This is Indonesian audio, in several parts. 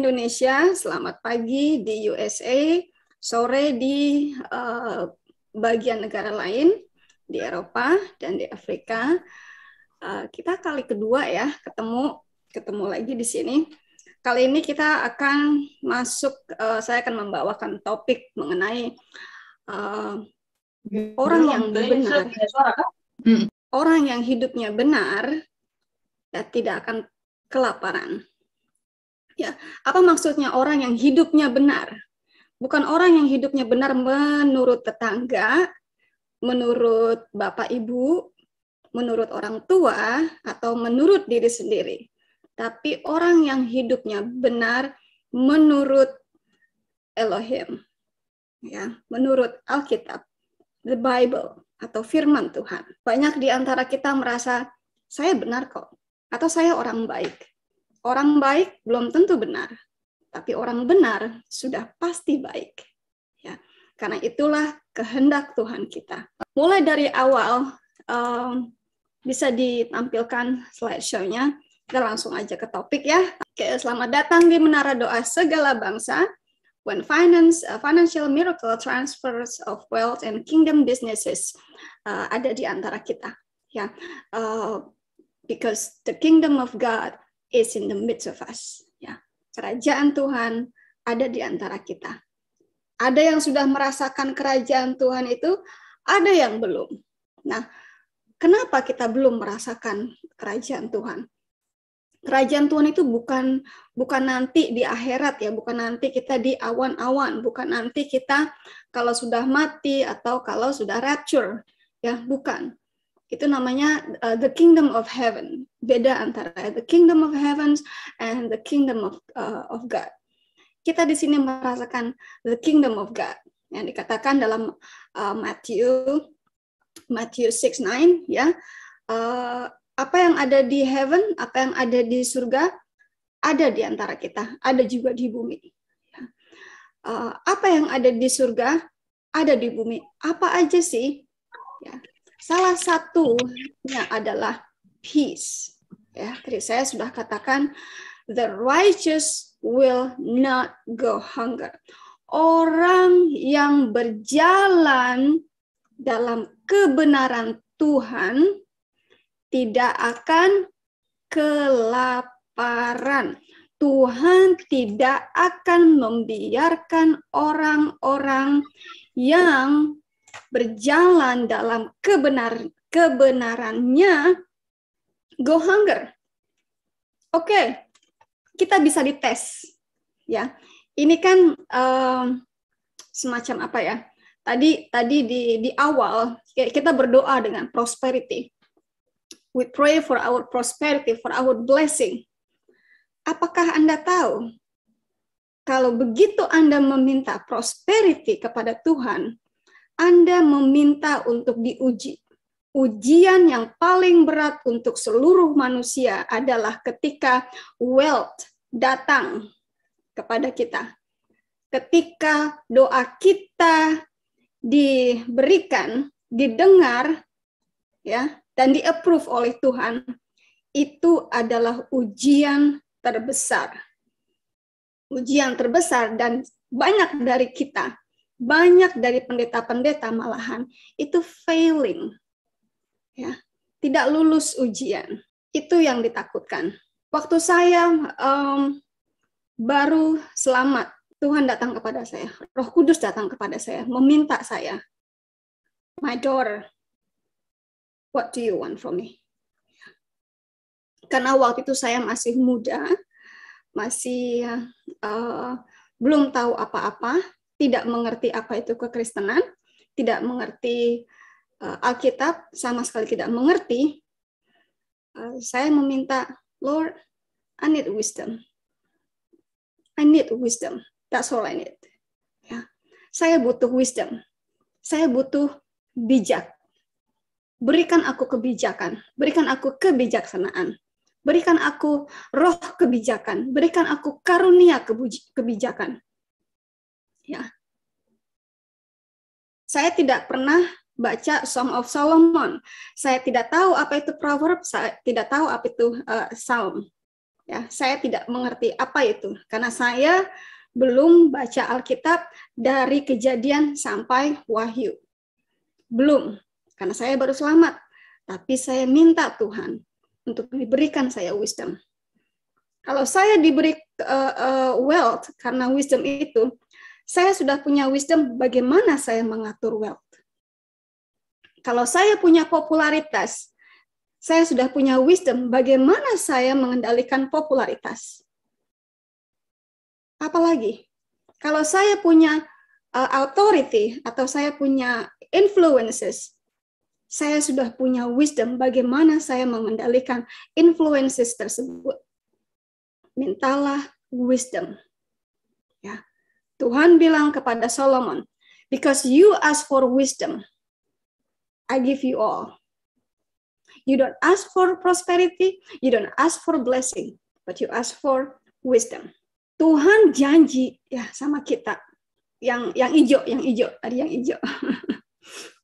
Indonesia, selamat pagi di USA, sore di bagian negara lain, di Eropa dan di Afrika. Kita kali kedua ya ketemu lagi di sini. Kali ini kita akan masuk, saya akan membawakan topik mengenai orang yang benar. Orang yang hidupnya benar ya, tidak akan kelaparan. Ya, apa maksudnya orang yang hidupnya benar? Bukan orang yang hidupnya benar menurut tetangga, menurut bapak ibu, menurut orang tua, atau menurut diri sendiri. Tapi orang yang hidupnya benar menurut Elohim, ya, menurut Alkitab, the Bible, atau firman Tuhan. Banyak di antara kita merasa, saya benar kok, atau saya orang baik. Orang baik belum tentu benar, tapi orang benar sudah pasti baik. Ya, karena itulah kehendak Tuhan kita. Mulai dari awal, bisa ditampilkan slideshow-nya. Kita langsung aja ke topik ya. Oke, selamat datang di Menara Doa Segala Bangsa. When financial miracle transfers of wealth and kingdom businesses ada di antara kita. Ya, because the kingdom of God is in the midst of us. Ya, kerajaan Tuhan ada di antara kita. Ada yang sudah merasakan kerajaan Tuhan itu, ada yang belum. Nah, kenapa kita belum merasakan kerajaan Tuhan? Kerajaan Tuhan itu bukan nanti di akhirat ya, bukan nanti kita di awan-awan, bukan nanti kita kalau sudah mati atau kalau sudah rapture, ya bukan. Itu namanya the kingdom of heaven. Beda antara the kingdom of heavens and the kingdom of God. Kita di sini merasakan the kingdom of God yang dikatakan dalam Matthew 6:9 ya. Apa yang ada di heaven, apa yang ada di surga, ada di antara kita, ada juga di bumi. Apa yang ada di surga, ada di bumi. Apa aja sih? Ya. Salah satunya adalah peace. Ya, tadi saya sudah katakan, the righteous will not go hunger. Orang yang berjalan dalam kebenaran Tuhan tidak akan kelaparan. Tuhan tidak akan membiarkan orang-orang yang berjalan dalam kebenarannya go hunger. Oke, kita bisa dites. Ya, ini kan semacam apa ya? Tadi di awal kita berdoa dengan prosperity. We pray for our prosperity, for our blessing. Apakah Anda tahu, kalau begitu Anda meminta prosperity kepada Tuhan, Anda meminta untuk diuji. Ujian yang paling berat untuk seluruh manusia adalah ketika wealth datang kepada kita. Ketika doa kita diberikan, didengar, ya, dan di-approve oleh Tuhan, itu adalah ujian terbesar. Ujian terbesar, dan banyak dari kita, banyak dari pendeta-pendeta malahan, itu failing. Ya, tidak lulus ujian. Itu yang ditakutkan. Waktu saya baru selamat, Tuhan datang kepada saya. Roh Kudus datang kepada saya, meminta saya, my daughter, what do you want from me? Karena waktu itu saya masih muda, masih belum tahu apa-apa, tidak mengerti apa itu kekristenan, tidak mengerti Alkitab, sama sekali tidak mengerti. Saya meminta, Lord, I need wisdom. I need wisdom. That's all I need. Ya. Saya butuh wisdom. Saya butuh bijak. Berikan aku kebijakan. Berikan aku kebijaksanaan. Berikan aku roh kebijakan. Berikan aku karunia kebijakan. Ya. Saya tidak pernah baca Song of Solomon. Saya tidak tahu apa itu Proverbs. Saya tidak tahu apa itu Psalm. Ya, saya tidak mengerti apa itu karena saya belum baca Alkitab dari Kejadian sampai Wahyu. Belum, karena saya baru selamat. Tapi saya minta Tuhan untuk diberikan saya wisdom. Kalau saya diberi wealth karena wisdom itu, saya sudah punya wisdom bagaimana saya mengatur wealth. Kalau saya punya popularitas, saya sudah punya wisdom bagaimana saya mengendalikan popularitas. Apalagi, kalau saya punya authority atau saya punya influences, saya sudah punya wisdom bagaimana saya mengendalikan influences tersebut. Mintalah wisdom. Ya. Tuhan bilang kepada Solomon, because you ask for wisdom, I give you all. You don't ask for prosperity, you don't ask for blessing, but you ask for wisdom. Tuhan janji ya sama kita. Yang hijau, tadi yang hijau.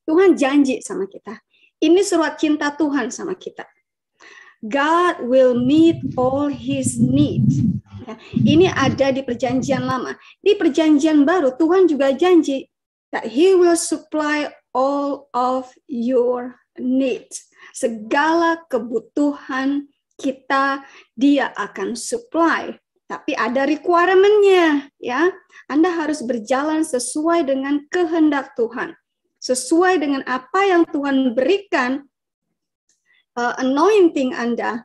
Tuhan janji sama kita. Ini surat cinta Tuhan sama kita. God will meet all his needs. Ya, ini ada di perjanjian lama. Di perjanjian baru Tuhan juga janji that he will supply all of your needs. Segala kebutuhan kita dia akan supply. Tapi ada requirement-nya, ya. Anda harus berjalan sesuai dengan kehendak Tuhan. Sesuai dengan apa yang Tuhan berikan, anointing Anda,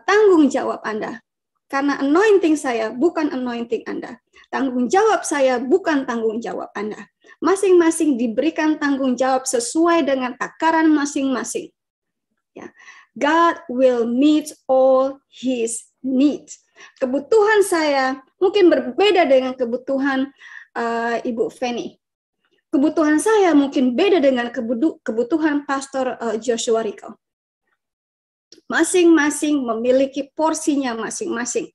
tanggung jawab Anda. Karena anointing saya bukan anointing Anda. Tanggung jawab saya bukan tanggung jawab Anda. Masing-masing diberikan tanggung jawab sesuai dengan takaran masing-masing. Ya. God will meet all his needs. Kebutuhan saya mungkin berbeda dengan kebutuhan Ibu Feni. Kebutuhan saya mungkin beda dengan kebutuhan Pastor Joshua Rico. Masing-masing memiliki porsinya masing-masing.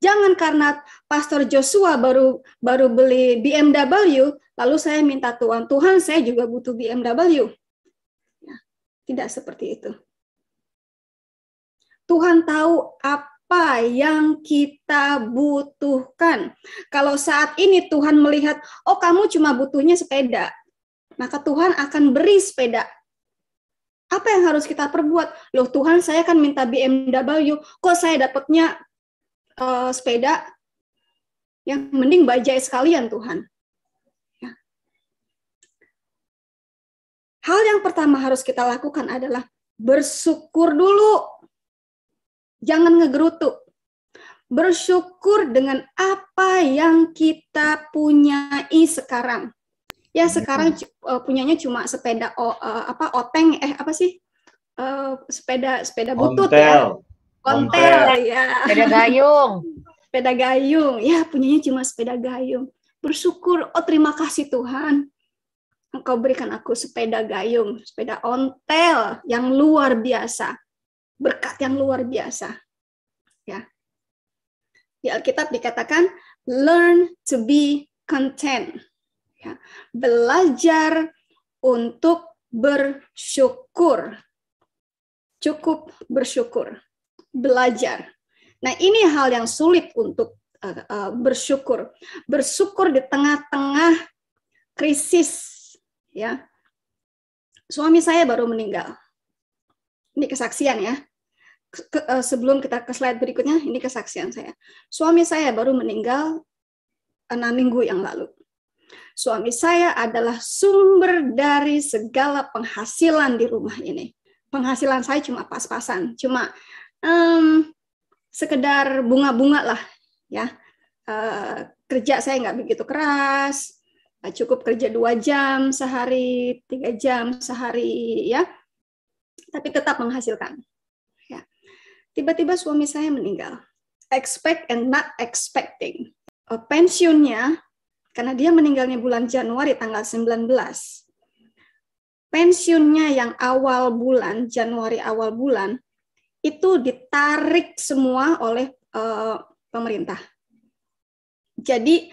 Jangan karena Pastor Joshua baru beli BMW, lalu saya minta Tuhan saya juga butuh BMW. Ya, tidak seperti itu. Tuhan tahu apa yang kita butuhkan. Kalau saat ini Tuhan melihat, oh kamu cuma butuhnya sepeda, maka Tuhan akan beri sepeda. Apa yang harus kita perbuat? Loh Tuhan, saya kan minta BMW, kok saya dapatnya sepeda? Yang mending bajai sekalian Tuhan. Ya. Hal yang pertama harus kita lakukan adalah bersyukur dulu. Jangan ngegerutu. Bersyukur dengan apa yang kita punyai sekarang. Ya sekarang punyanya cuma sepeda oteng sepeda butut ya. Ontel ya. Sepeda gayung. Sepeda gayung. Ya punyanya cuma sepeda gayung. Bersyukur, oh terima kasih Tuhan. Engkau berikan aku sepeda gayung, sepeda ontel yang luar biasa. Berkat yang luar biasa. Ya. Di Alkitab dikatakan learn to be content. Ya. Belajar untuk bersyukur. Cukup bersyukur. Belajar. Nah, ini hal yang sulit untuk bersyukur. Bersyukur di tengah-tengah krisis, ya. Suami saya baru meninggal. Ini kesaksian ya. Sebelum kita ke slide berikutnya, ini kesaksian saya. Suami saya baru meninggal 6 minggu yang lalu. Suami saya adalah sumber dari segala penghasilan di rumah ini. Penghasilan saya cuma pas-pasan, cuma sekedar bunga-bunga lah, ya. Kerja saya nggak begitu keras, cukup kerja 2 jam sehari, 3 jam sehari, ya. Tapi tetap menghasilkan. Ya. Tiba-tiba suami saya meninggal. Expect and not expecting. Pensiunnya, karena dia meninggalnya bulan Januari tanggal 19. Pensiunnya yang awal bulan, Januari awal bulan, itu ditarik semua oleh pemerintah. Jadi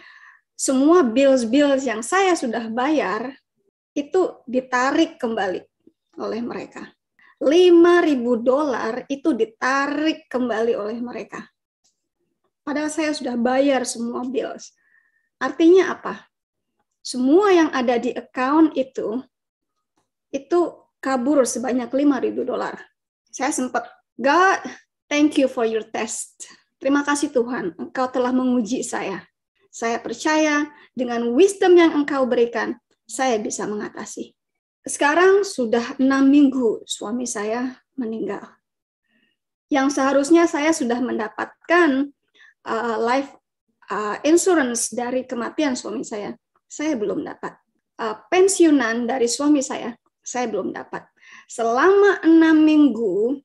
semua bills yang saya sudah bayar, itu ditarik kembali oleh mereka. $5.000 itu ditarik kembali oleh mereka. Padahal saya sudah bayar semua bills. Artinya apa? Semua yang ada di account itu kabur sebanyak $5.000. Saya sempat, God, thank you for your test. Terima kasih Tuhan, Engkau telah menguji saya. Saya percaya dengan wisdom yang Engkau berikan, saya bisa mengatasi. Sekarang sudah 6 minggu suami saya meninggal. Yang seharusnya saya sudah mendapatkan life insurance dari kematian suami saya belum dapat. Pensiunan dari suami saya belum dapat. Selama 6 minggu,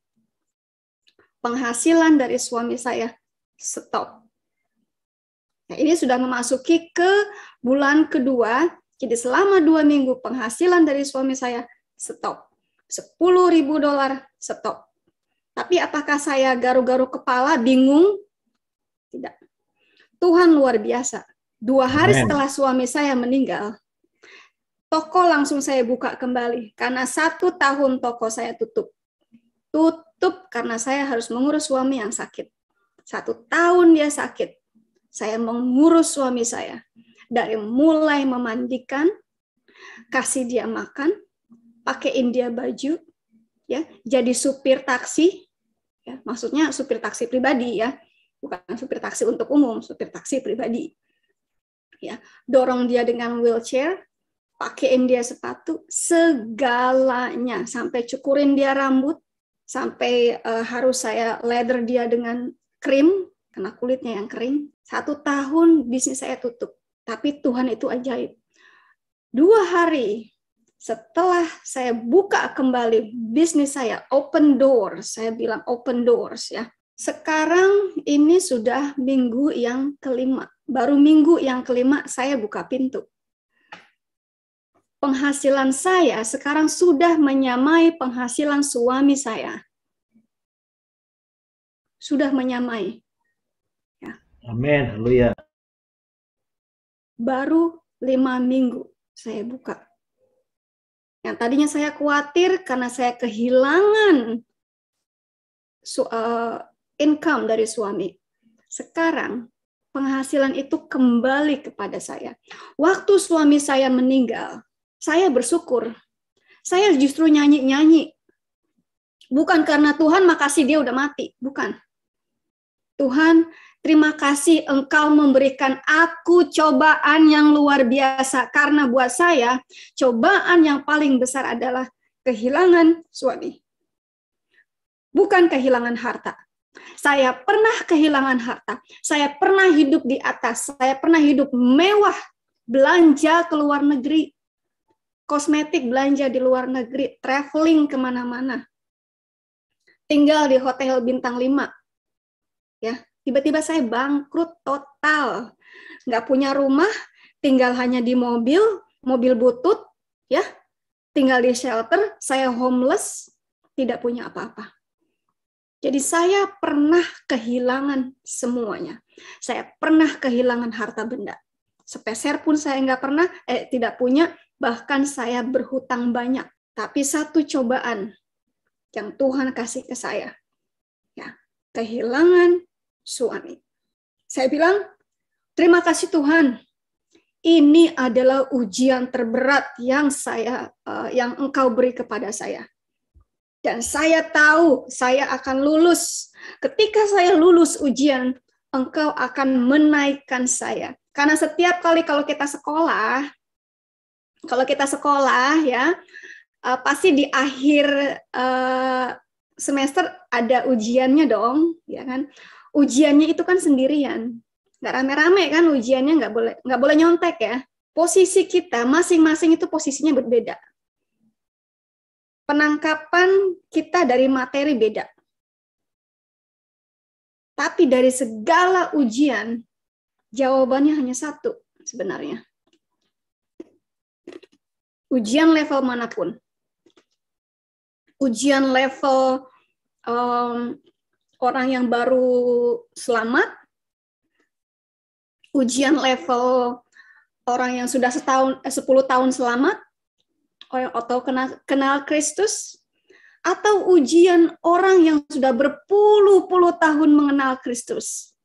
penghasilan dari suami saya stop. Nah, ini sudah memasuki ke bulan kedua, jadi selama 2 minggu penghasilan dari suami saya stop. $10.000 stop. Tapi apakah saya garu-garu kepala, bingung? Tidak. Tuhan luar biasa. 2 hari setelah suami saya meninggal, toko langsung saya buka kembali. Karena 1 tahun toko saya tutup. Tutup karena saya harus mengurus suami yang sakit. 1 tahun dia sakit. Saya mengurus suami saya. Dari mulai memandikan, kasih dia makan, pakaiin dia baju, ya, jadi supir taksi, ya, maksudnya supir taksi pribadi ya. Bukan supir taksi untuk umum, supir taksi pribadi. Ya, dorong dia dengan wheelchair, pakaiin dia sepatu, segalanya, sampai cukurin dia rambut, sampai harus saya leather dia dengan krim, karena kulitnya yang kering. 1 tahun bisnis saya tutup, tapi Tuhan itu ajaib. 2 hari setelah saya buka kembali bisnis saya, open doors, saya bilang open doors ya. Sekarang ini sudah minggu yang kelima. Baru minggu yang kelima saya buka pintu. Penghasilan saya sekarang sudah menyamai penghasilan suami saya. Sudah menyamai. Ya. Amin, haleluya. Baru 5 minggu saya buka. Yang tadinya saya khawatir karena saya kehilangan income dari suami. Sekarang penghasilan itu kembali kepada saya. Waktu suami saya meninggal, saya bersyukur. Saya justru nyanyi-nyanyi. Bukan karena Tuhan makasih dia udah mati. Bukan. Tuhan, terima kasih Engkau memberikan aku cobaan yang luar biasa. Karena buat saya, cobaan yang paling besar adalah kehilangan suami. Bukan kehilangan harta. Saya pernah kehilangan harta. Saya pernah hidup di atas. Saya pernah hidup mewah. Belanja ke luar negeri. Kosmetik belanja di luar negeri. Traveling kemana-mana. Tinggal di hotel bintang 5. Ya, tiba-tiba saya bangkrut total. Nggak punya rumah. Tinggal hanya di mobil butut. Ya, tinggal di shelter. Saya homeless. Tidak punya apa-apa. Jadi saya pernah kehilangan semuanya. Saya pernah kehilangan harta benda. Sepeser pun saya tidak punya, bahkan saya berhutang banyak. Tapi satu cobaan yang Tuhan kasih ke saya, ya, kehilangan suami. Saya bilang, terima kasih Tuhan. Ini adalah ujian terberat yang Engkau beri kepada saya. Dan saya tahu saya akan lulus. Ketika saya lulus ujian, Engkau akan menaikkan saya. Karena setiap kali kalau kita sekolah ya, pasti di akhir semester ada ujiannya dong, ya kan? Ujiannya itu kan sendirian, nggak rame-rame kan ujiannya, nggak boleh nyontek ya. Posisi kita masing-masing itu posisinya berbeda. Penangkapan kita dari materi beda. Tapi dari segala ujian, jawabannya hanya satu sebenarnya. Ujian level manapun. Ujian level orang yang baru selamat. Ujian level orang yang sudah 10 tahun selamat. Atau kenal Kristus, atau ujian orang yang sudah berpuluh-puluh tahun mengenal Kristus.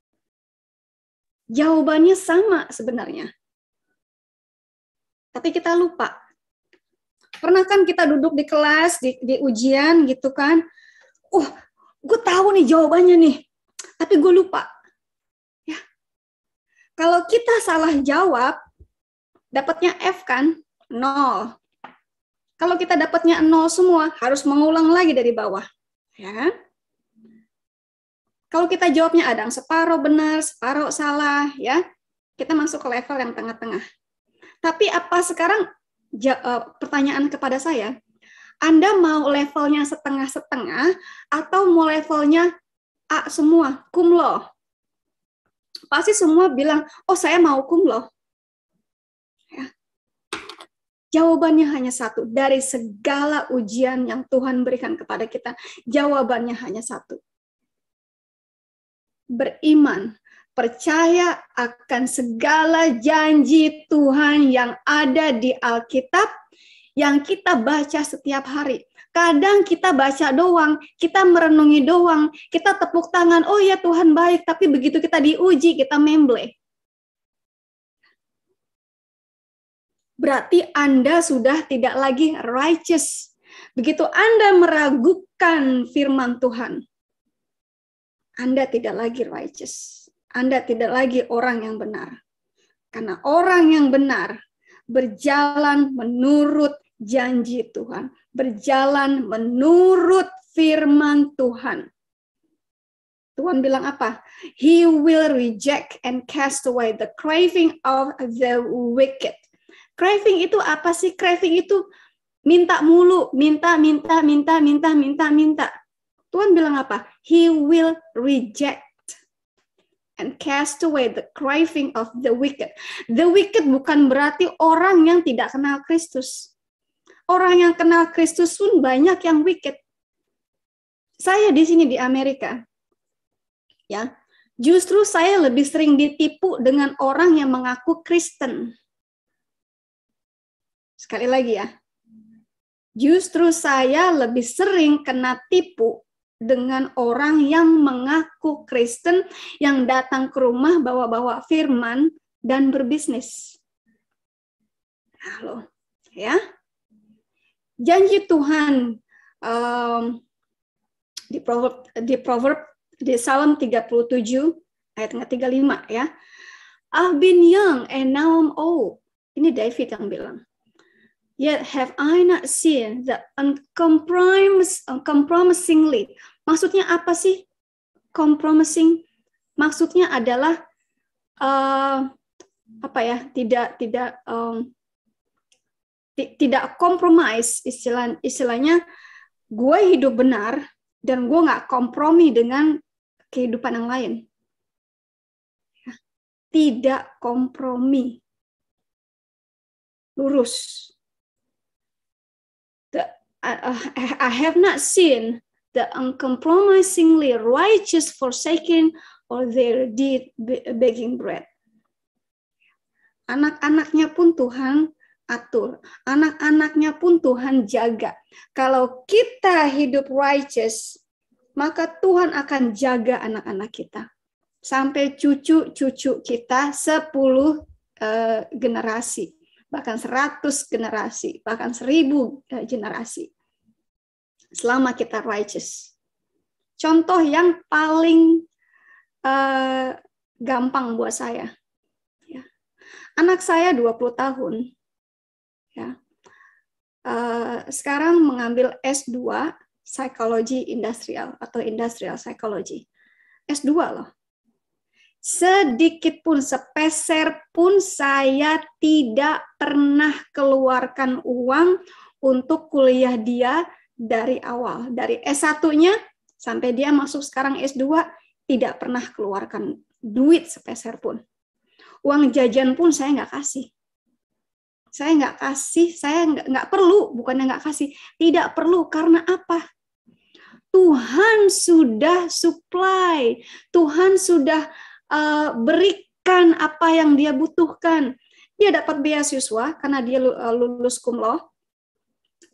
Jawabannya sama sebenarnya. Tapi kita lupa. Pernah kan kita duduk di kelas, di ujian gitu kan. Gue tahu nih jawabannya nih. Tapi gue lupa. Ya. Kalau kita salah jawab, dapatnya F kan? 0. Kalau kita dapatnya 0 semua, harus mengulang lagi dari bawah. Ya. Kalau kita jawabnya ada yang separuh benar, separuh salah, ya, kita masuk ke level yang tengah-tengah. Tapi apa sekarang pertanyaan kepada saya, Anda mau levelnya setengah-setengah atau mau levelnya A semua, cum laude? Pasti semua bilang, oh saya mau cum laude. Ya. Jawabannya hanya satu. Dari segala ujian yang Tuhan berikan kepada kita, jawabannya hanya satu. Beriman, percaya akan segala janji Tuhan yang ada di Alkitab, yang kita baca setiap hari. Kadang kita baca doang, kita merenungi doang, kita tepuk tangan, oh ya Tuhan baik, tapi begitu kita diuji, kita memble. Berarti Anda sudah tidak lagi righteous. Begitu Anda meragukan firman Tuhan, Anda tidak lagi righteous. Anda tidak lagi orang yang benar. Karena orang yang benar berjalan menurut janji Tuhan. Berjalan menurut firman Tuhan. Tuhan bilang apa? He will reject and cast away the craving of the wicked. Craving itu apa sih? Craving itu minta mulu, minta. Tuhan bilang apa? He will reject and cast away the craving of the wicked. The wicked bukan berarti orang yang tidak kenal Kristus. Orang yang kenal Kristus pun banyak yang wicked. Saya di sini di Amerika, ya, justru saya lebih sering ditipu dengan orang yang mengaku Kristen. Sekali lagi ya, justru saya lebih sering kena tipu dengan orang yang mengaku Kristen, yang datang ke rumah bawa-bawa firman dan berbisnis. Halo, ya. Janji Tuhan di Psalm 37 ayat 35 ya. I've been young and now I'm old. Ini David yang bilang. Yet have I not seen the uncompromisingly. Maksudnya apa sih? Compromising. Maksudnya adalah tidak compromise. Istilahnya gue hidup benar dan gue nggak kompromi dengan kehidupan yang lain. Tidak kompromi. Lurus. I have not seen the uncompromisingly righteous forsaken or their deed begging bread. Anak-anaknya pun Tuhan atur. Anak-anaknya pun Tuhan jaga. Kalau kita hidup righteous, maka Tuhan akan jaga anak-anak kita. Sampai cucu-cucu kita 10 generasi. Bahkan 100 generasi. Bahkan 1000 generasi. Selama kita righteous. Contoh yang paling gampang buat saya. Ya. Anak saya 20 tahun. Ya. Sekarang mengambil S2 Psikologi Industrial atau Industrial Psychology. S2 loh. Sedikit pun, sepeser pun saya tidak pernah keluarkan uang untuk kuliah dia dari awal. Dari S1-nya sampai dia masuk sekarang S2, tidak pernah keluarkan duit sepeser pun. Uang jajan pun saya nggak kasih. Saya nggak perlu, bukannya nggak kasih. Tidak perlu, karena apa? Tuhan sudah supply. Tuhan sudah berikan apa yang dia butuhkan. Dia dapat beasiswa karena dia lulus cum laude.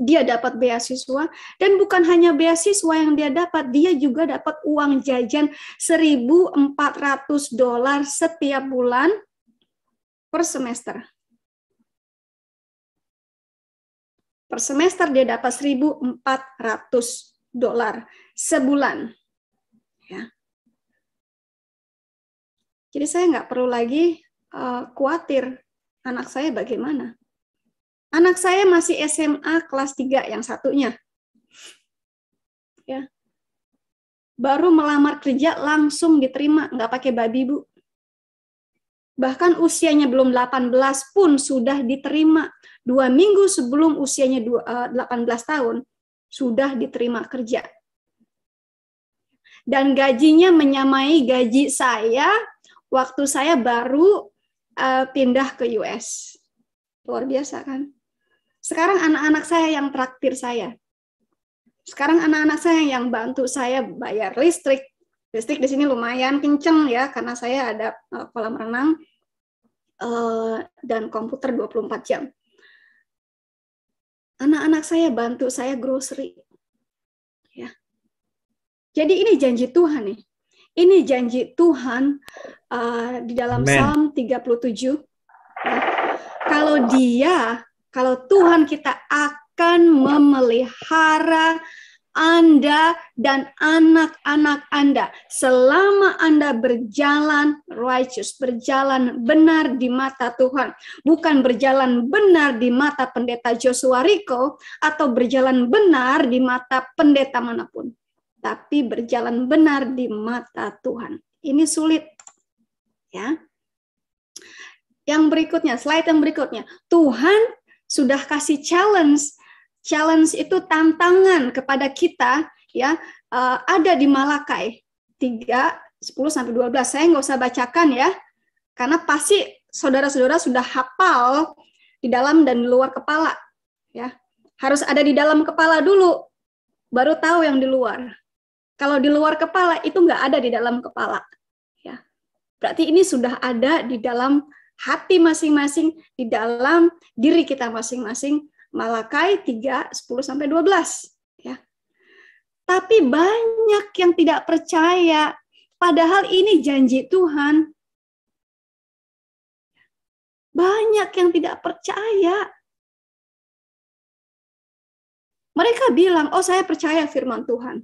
Dia dapat beasiswa, dan bukan hanya beasiswa yang dia dapat, dia juga dapat uang jajan $1.400 setiap bulan per semester. Per semester dia dapat $1.400 sebulan. Ya. Jadi saya nggak perlu lagi khawatir anak saya bagaimana. Anak saya masih SMA kelas 3 yang satunya. Ya. Baru melamar kerja langsung diterima, nggak pakai babi, Bu. Bahkan usianya belum 18 pun sudah diterima. 2 minggu sebelum usianya 18 tahun, sudah diterima kerja. Dan gajinya menyamai gaji saya waktu saya baru pindah ke US. Luar biasa kan? Sekarang anak-anak saya yang traktir saya. Sekarang anak-anak saya yang bantu saya bayar listrik. Listrik di sini lumayan kenceng ya, karena saya ada kolam renang dan komputer 24 jam. Anak-anak saya bantu saya grocery. Ya. Jadi ini janji Tuhan nih. Ini janji Tuhan di dalam Psalm 37. Ya. Kalau Tuhan kita akan memelihara Anda dan anak-anak Anda selama Anda berjalan righteous, berjalan benar di mata Tuhan, bukan berjalan benar di mata pendeta Joshua Rico atau berjalan benar di mata pendeta manapun, tapi berjalan benar di mata Tuhan. Ini sulit, ya. Yang berikutnya, slide yang berikutnya, Tuhan sudah kasih challenge. Challenge itu tantangan kepada kita, ya, ada di Malakai 3:10-12. Saya nggak usah bacakan ya, karena pasti saudara-saudara sudah hafal di dalam dan di luar kepala, ya. Harus ada di dalam kepala dulu, baru tahu yang di luar. Kalau di luar kepala itu nggak ada di dalam kepala, ya. Berarti ini sudah ada di dalam hati masing-masing, di dalam diri kita masing-masing. Malakai 3:10-12. Ya. Tapi banyak yang tidak percaya, padahal ini janji Tuhan. Banyak yang tidak percaya. Mereka bilang, oh saya percaya firman Tuhan.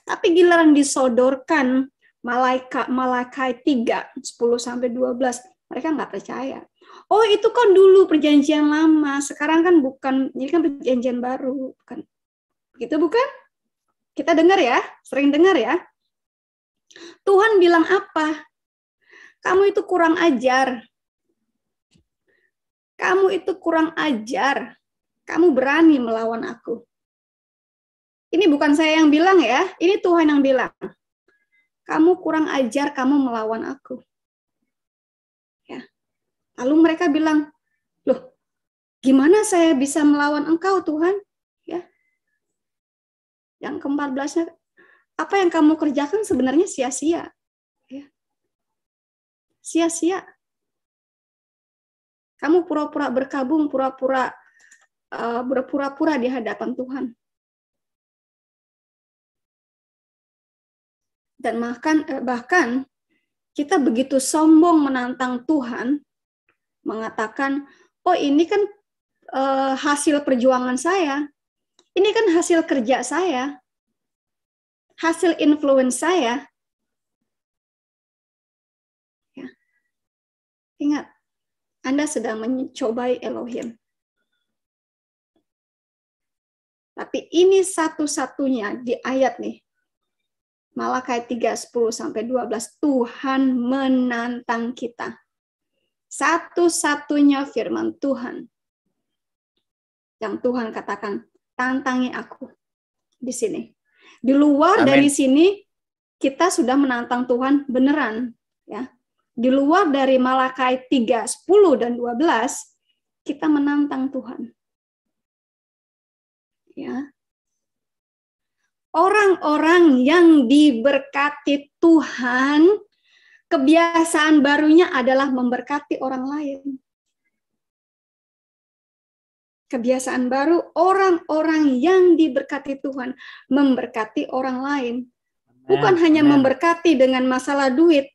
Tapi giliran disodorkan Malakai 3:10-12, mereka nggak percaya. Oh itu kan dulu perjanjian lama, sekarang kan bukan, ini kan perjanjian baru, bukan? Gitu bukan? Kita dengar ya, sering dengar ya. Tuhan bilang apa? Kamu itu kurang ajar. Kamu itu kurang ajar. Kamu berani melawan aku. Ini bukan saya yang bilang ya, ini Tuhan yang bilang. Kamu kurang ajar, kamu melawan aku. Ya. Lalu mereka bilang, loh, gimana saya bisa melawan engkau Tuhan? Ya. Yang ke-14-nya, apa yang kamu kerjakan sebenarnya sia-sia. Ya. Sia-sia. Kamu pura-pura berkabung, pura-pura berpura-pura di hadapan Tuhan. Dan bahkan kita begitu sombong menantang Tuhan, mengatakan, oh ini kan hasil perjuangan saya, ini kan hasil kerja saya, hasil influence saya. Ya. Ingat, Anda sedang mencobai Elohim. Tapi ini satu-satunya di ayat nih, Malakai 3:10-12, Tuhan menantang kita. Satu-satunya firman Tuhan yang Tuhan katakan, tantangi aku di sini. Di luar Amen. Dari sini kita sudah menantang Tuhan beneran, ya. Di luar dari Malakai 3:10 dan 12 kita menantang Tuhan. Ya. Orang-orang yang diberkati Tuhan, kebiasaan barunya adalah memberkati orang lain. Kebiasaan baru, orang-orang yang diberkati Tuhan memberkati orang lain. Bukan hanya memberkati dengan masalah duit,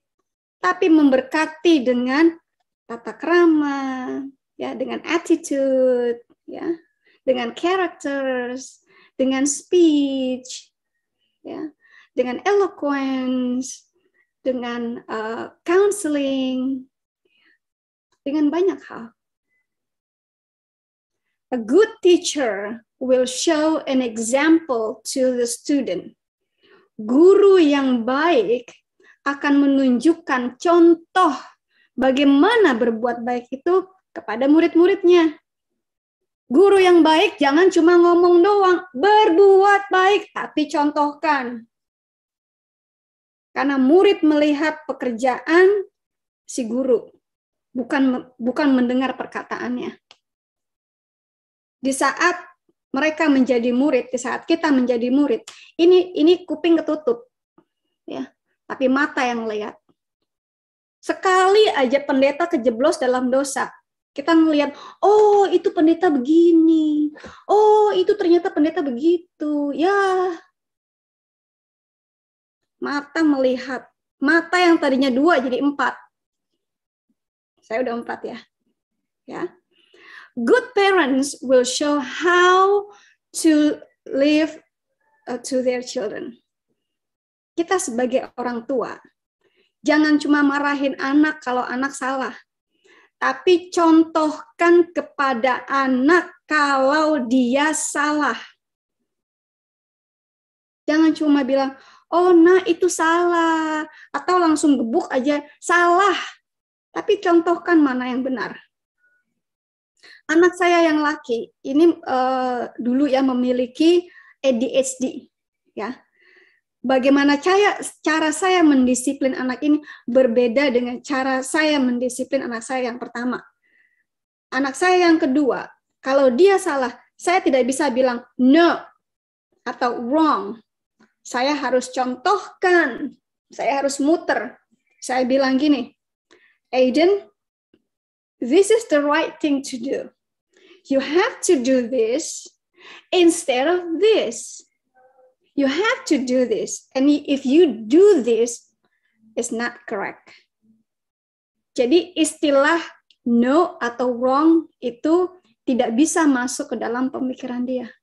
tapi memberkati dengan tata krama, ya, dengan attitude, ya, dengan characters, dengan speech, ya, dengan eloquence, dengan counseling, dengan banyak hal. A good teacher will show an example to the student. Guru yang baik akan menunjukkan contoh bagaimana berbuat baik itu kepada murid-muridnya. Guru yang baik jangan cuma ngomong doang, berbuat baik, tapi contohkan. Karena murid melihat pekerjaan si guru, bukan mendengar perkataannya. Di saat mereka menjadi murid, di saat kita menjadi murid, ini kuping ketutup, ya, tapi mata yang lihat. Sekali aja pendeta kejeblos dalam dosa, kita ngelihat, oh itu pendeta begini, oh itu ternyata pendeta begitu, ya. Mata melihat, mata yang tadinya 2 jadi 4. Saya udah 4 ya. Ya. Good parents will show how to live to their children. Kita sebagai orang tua, jangan cuma marahin anak kalau anak salah, tapi contohkan kepada anak kalau dia salah. Jangan cuma bilang, oh nah itu salah, atau langsung gebuk aja, salah. Tapi contohkan mana yang benar. Anak saya yang laki, ini dulu ya memiliki ADHD. Ya. Bagaimana cara saya mendisiplin anak ini berbeda dengan cara saya mendisiplin anak saya yang pertama. Anak saya yang kedua, kalau dia salah, saya tidak bisa bilang no atau wrong. Saya harus contohkan, saya harus muter. Saya bilang gini, Aiden, this is the right thing to do. You have to do this instead of this. You have to do this. And if you do this, it's not correct. Jadi istilah no atau wrong itu tidak bisa masuk ke dalam pemikiran dia.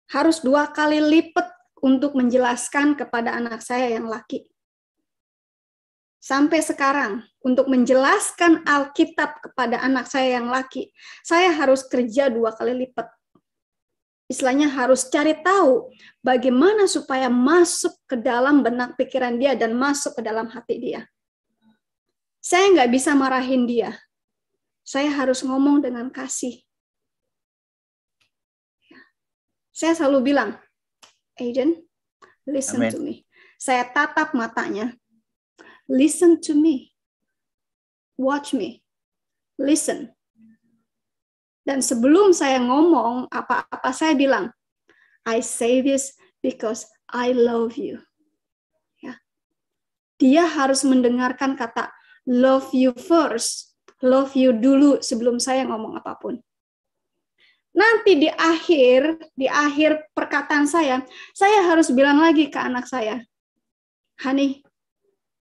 Harus 2 kali lipat untuk menjelaskan kepada anak saya yang laki. Sampai sekarang, untuk menjelaskan Alkitab kepada anak saya yang laki, saya harus kerja 2 kali lipat. Istilahnya harus cari tahu bagaimana supaya masuk ke dalam benak pikiran dia dan masuk ke dalam hati dia. Saya nggak bisa marahin dia. Saya harus ngomong dengan kasih. Saya selalu bilang, Aiden, listen to me. Saya tatap matanya. Listen to me. Watch me. Listen. Dan sebelum saya ngomong apa-apa, saya bilang, I say this because I love you. Ya. Dia harus mendengarkan kata love you first. Love you dulu sebelum saya ngomong apapun. Nanti di akhir perkataan saya harus bilang lagi ke anak saya, honey,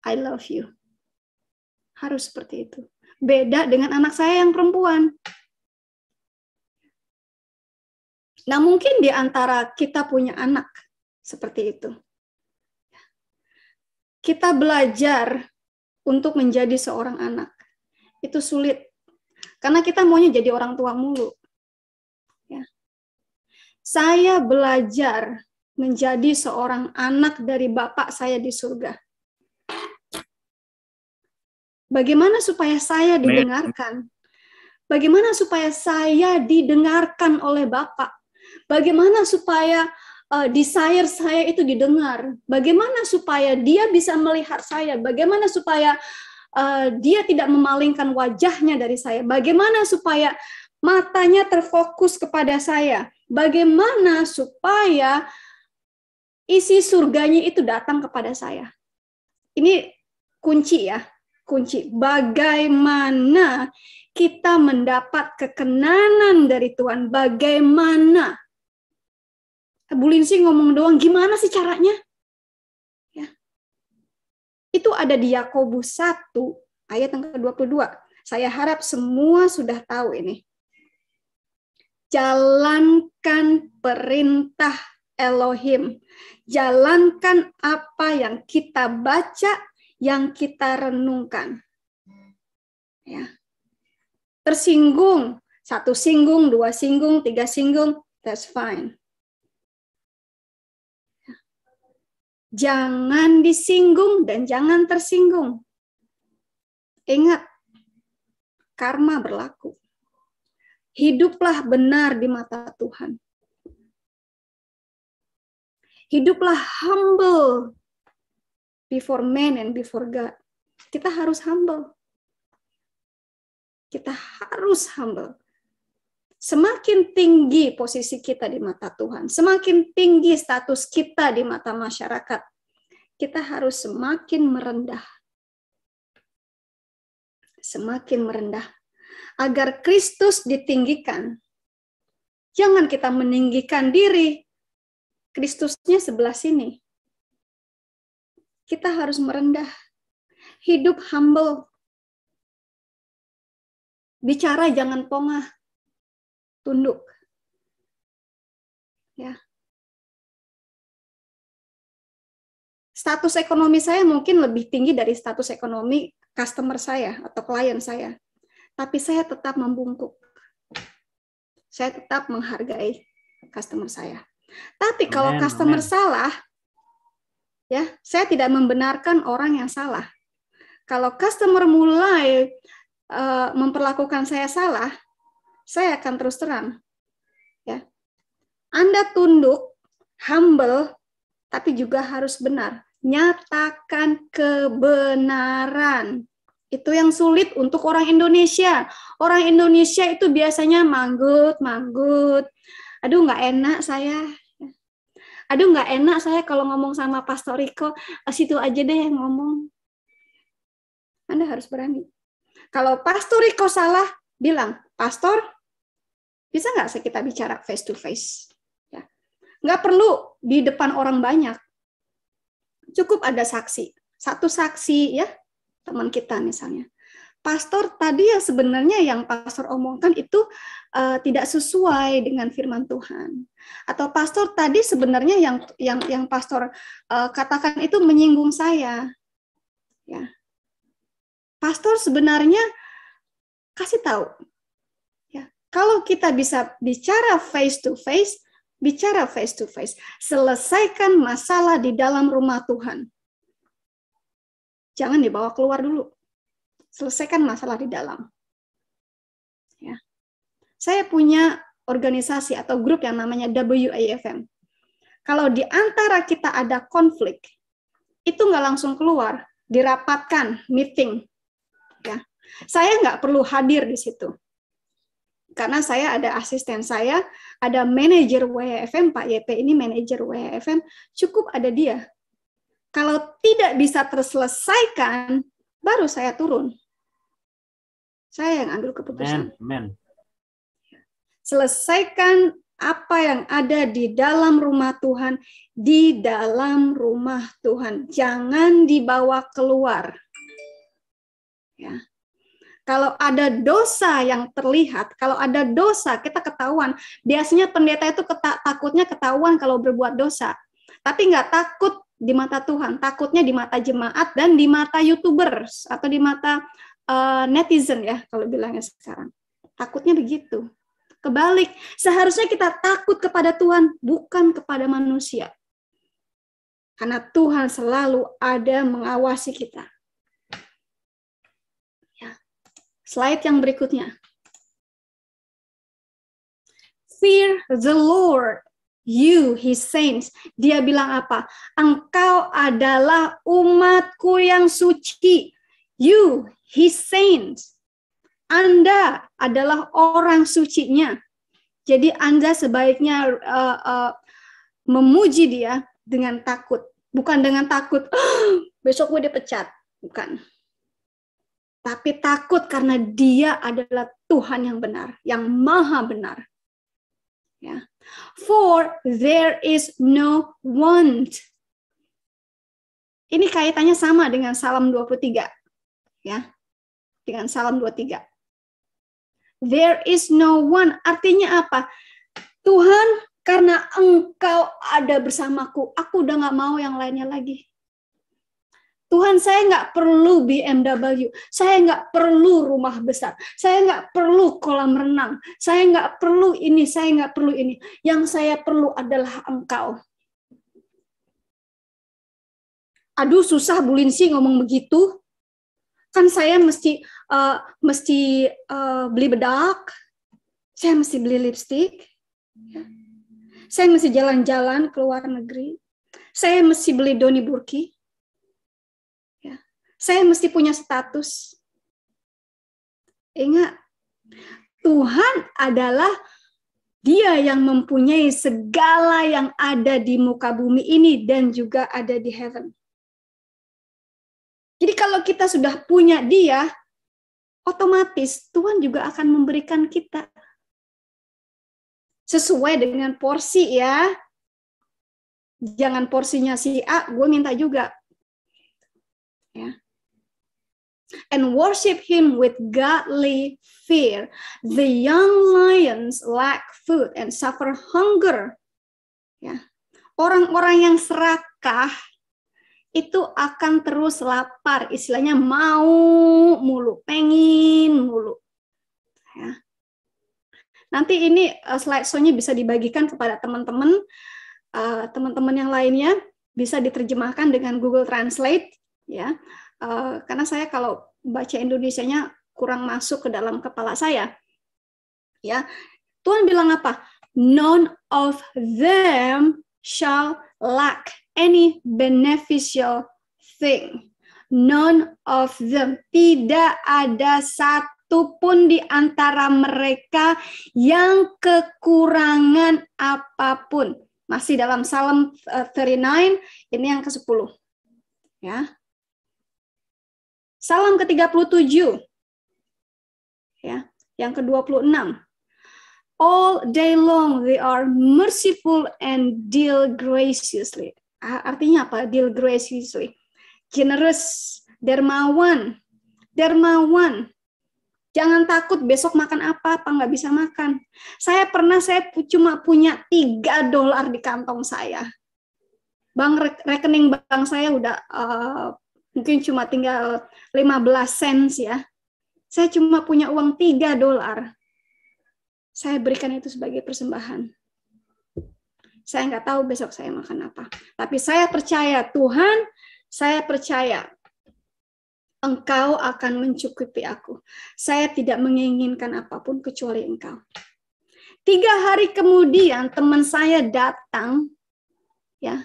I love you. Harus seperti itu. Beda dengan anak saya yang perempuan. Nah, mungkin di antara kita punya anak seperti itu. Kita belajar untuk menjadi seorang anak. Itu sulit. Karena kita maunya jadi orang tua mulu. Ya. Saya belajar menjadi seorang anak dari Bapak saya di surga. Bagaimana supaya saya didengarkan? Bagaimana supaya saya didengarkan oleh Bapak? Bagaimana supaya desire saya itu didengar? Bagaimana supaya dia bisa melihat saya? Bagaimana supaya dia tidak memalingkan wajahnya dari saya? Bagaimana supaya matanya terfokus kepada saya? Bagaimana supaya isi surganya itu datang kepada saya? Ini kunci ya. kunci. Bagaimana kita mendapat kekenanan dari Tuhan? Bagaimana? Bu Lindsay ngomong doang, gimana sih caranya? Ya. Itu ada di Yakobus 1 ayat yang ke-22. Saya harap semua sudah tahu ini. Jalankan perintah Elohim. Jalankan apa yang kita baca, yang kita renungkan. Ya. Tersinggung, 1 singgung, 2 singgung, 3 singgung, that's fine. Jangan disinggung dan jangan tersinggung. Ingat, karma berlaku. Hiduplah benar di mata Tuhan. Hiduplah humble before man and before God. Kita harus humble. Kita harus humble. Semakin tinggi posisi kita di mata Tuhan, semakin tinggi status kita di mata masyarakat, kita harus semakin merendah. Semakin merendah. Agar Kristus ditinggikan. Jangan kita meninggikan diri. Kristusnya sebelah sini. Kita harus merendah. Hidup humble. Bicara jangan pongah. Tunduk. Ya. Status ekonomi saya mungkin lebih tinggi dari status ekonomi customer saya atau klien saya. Tapi saya tetap membungkuk. Saya tetap menghargai customer saya. Tapi kalau customer salah, ya, saya tidak membenarkan orang yang salah. Kalau customer mulai memperlakukan saya salah, saya akan terus terang. Ya. Anda tunduk, humble, tapi juga harus benar. Nyatakan kebenaran. Itu yang sulit untuk orang Indonesia. Orang Indonesia itu biasanya manggut. Aduh, nggak enak saya. Aduh, nggak enak saya kalau ngomong sama Pastor Riko. Situ aja deh yang ngomong. Anda harus berani. Kalau Pastor Riko salah, bilang, Pastor, bisa nggak kita bicara face to face? Ya. Nggak perlu di depan orang banyak. Cukup ada saksi. Satu saksi, ya, teman kita misalnya. Pastor, tadi ya sebenarnya yang pastor omongkan itu tidak sesuai dengan firman Tuhan. Atau pastor tadi sebenarnya yang pastor katakan itu menyinggung saya. Ya. Pastor sebenarnya kasih tahu. Ya. Kalau kita bisa bicara face to face, bicara face to face. Selesaikan masalah di dalam rumah Tuhan. Jangan dibawa keluar dulu. Selesaikan masalah di dalam. Ya. Saya punya organisasi atau grup yang namanya WAFM. Kalau di antara kita ada konflik, itu nggak langsung keluar, dirapatkan, meeting. Ya. Saya nggak perlu hadir di situ. Karena saya ada asisten saya, ada manajer WAFM, Pak YP ini manajer WAFM, cukup ada dia. Kalau tidak bisa terselesaikan, baru saya turun. Saya yang ambil keputusan. Amen. Selesaikan apa yang ada di dalam rumah Tuhan, di dalam rumah Tuhan. Jangan dibawa keluar. Ya. Kalau ada dosa yang terlihat, kalau ada dosa, kita ketahuan. Biasanya pendeta itu takutnya ketahuan kalau berbuat dosa. Tapi nggak takut di mata Tuhan, takutnya di mata jemaat dan di mata YouTubers atau di mata netizen ya, kalau bilangnya sekarang. Takutnya begitu. Kebalik, seharusnya kita takut kepada Tuhan, bukan kepada manusia. Karena Tuhan selalu ada mengawasi kita. Ya. Slide yang berikutnya. Fear the Lord, you, his saints. Dia bilang apa? Engkau adalah umatku yang suci. You, his saints. Anda adalah orang sucinya. Jadi Anda sebaiknya memuji dia dengan takut. Bukan dengan takut, besok gue dipecat. Bukan. tapi takut karena Dia adalah Tuhan yang benar, yang maha benar. Ya. For there is no want. Ini kaitannya sama dengan Psalm 23. Ya. Dengan Psalm 23. There is no one. Artinya apa? Tuhan, karena Engkau ada bersamaku, aku udah nggak mau yang lainnya lagi. Tuhan, saya nggak perlu BMW, saya nggak perlu rumah besar, saya nggak perlu kolam renang, saya nggak perlu ini, saya nggak perlu ini. Yang saya perlu adalah Engkau. Aduh, susah Bu Lindsay ngomong begitu. Kan saya mesti beli bedak, saya mesti beli lipstik, saya mesti jalan-jalan ke luar negeri, saya mesti beli Doni Burki. Saya mesti punya status. Ingat, Tuhan adalah Dia yang mempunyai segala yang ada di muka bumi ini dan juga ada di heaven. Jadi kalau kita sudah punya Dia, otomatis Tuhan juga akan memberikan kita sesuai dengan porsi ya. Jangan porsinya si A, gue minta juga. Ya. And worship Him with godly fear. The young lions lack food and suffer hunger. Ya. Orang-orang yang serakah itu akan terus lapar, istilahnya mau mulu, pengen mulu. Ya. Nanti ini slide show-nya bisa dibagikan kepada teman-teman, teman-teman yang lainnya, bisa diterjemahkan dengan Google Translate, ya. Karena saya kalau baca Indonesianya kurang masuk ke dalam kepala saya. Ya, Tuhan bilang apa? None of them shall lack any beneficial thing. None of them. Tidak ada satu pun di antara mereka yang kekurangan apapun. Masih dalam Psalm 39, ini yang ke-10. Ya. Psalm ke-37, ya, yang ke-26. All day long they are merciful and deal graciously. Artinya apa? Deal graciously. Generous, dermawan. Dermawan. Jangan takut besok makan apa nggak bisa makan. Saya cuma punya $3 di kantong saya. Rekening bank saya udah mungkin cuma tinggal 15 cents ya. Saya cuma punya uang $3. Saya berikan itu sebagai persembahan. Saya nggak tahu besok saya makan apa. Tapi saya percaya Tuhan, saya percaya Engkau akan mencukupi aku. Saya tidak menginginkan apapun kecuali Engkau. 3 hari kemudian teman saya datang, ya,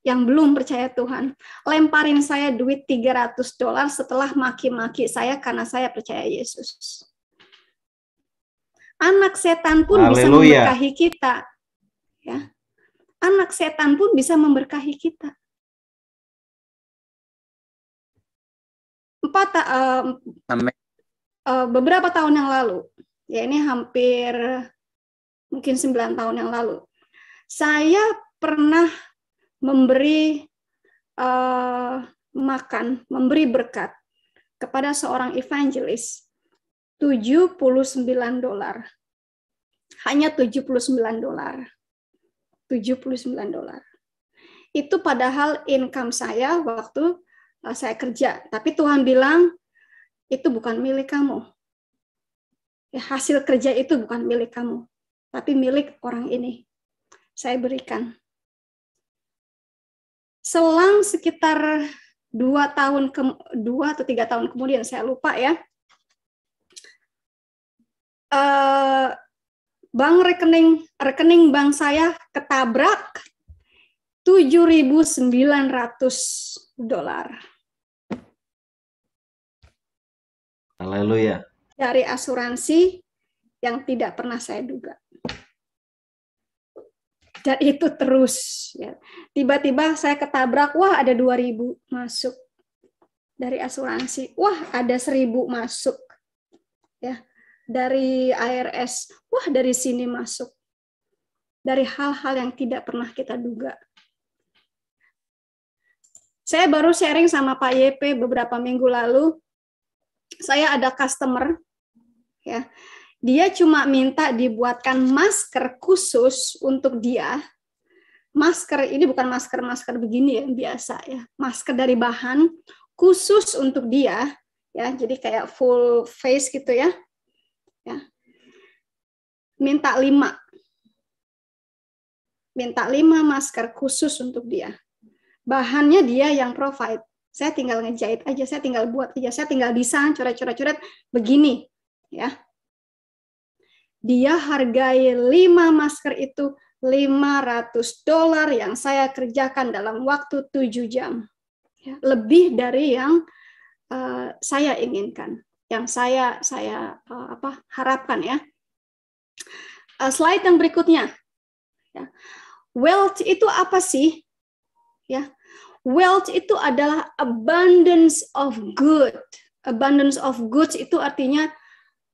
yang belum percaya Tuhan, lemparin saya duit $300 setelah maki-maki saya karena saya percaya Yesus. Anak setan pun bisa memberkahi kita. Ya. Anak setan pun bisa memberkahi kita. Beberapa tahun yang lalu, ya ini hampir mungkin 9 tahun yang lalu, saya pernah memberi memberi berkat kepada seorang evangelis $79. Hanya $79. Itu padahal income saya waktu saya kerja. Tapi Tuhan bilang, itu bukan milik kamu. Ya, hasil kerja itu bukan milik kamu, tapi milik orang ini. Saya berikan. Selang sekitar 2 atau 3 tahun kemudian, saya lupa ya, rekening bank saya ketabrak $7.900. Haleluya. Dari asuransi yang tidak pernah saya duga. Dan itu terus, ya. Tiba-tiba saya ketabrak, wah ada 2.000 masuk. dari asuransi, wah ada 1.000 masuk. Ya, dari IRS, wah dari sini masuk. Dari hal-hal yang tidak pernah kita duga. Saya baru sharing sama Pak YP beberapa minggu lalu. Saya ada customer, ya, dia cuma minta dibuatkan masker khusus untuk dia. Masker ini bukan masker begini ya, biasa ya. Masker dari bahan khusus untuk dia, ya. Jadi kayak full face gitu ya. Ya. Minta 5 masker khusus untuk dia. Bahannya dia yang provide. Saya tinggal ngejahit aja, saya tinggal buat aja, saya tinggal desain coret-coret begini, ya. Dia hargai 5 masker itu $500 yang saya kerjakan dalam waktu 7 jam. Ya, lebih dari yang saya inginkan, yang saya harapkan ya. Slide yang berikutnya. Ya. Wealth itu apa sih? Ya, wealth itu adalah abundance of good. Abundance of goods itu artinya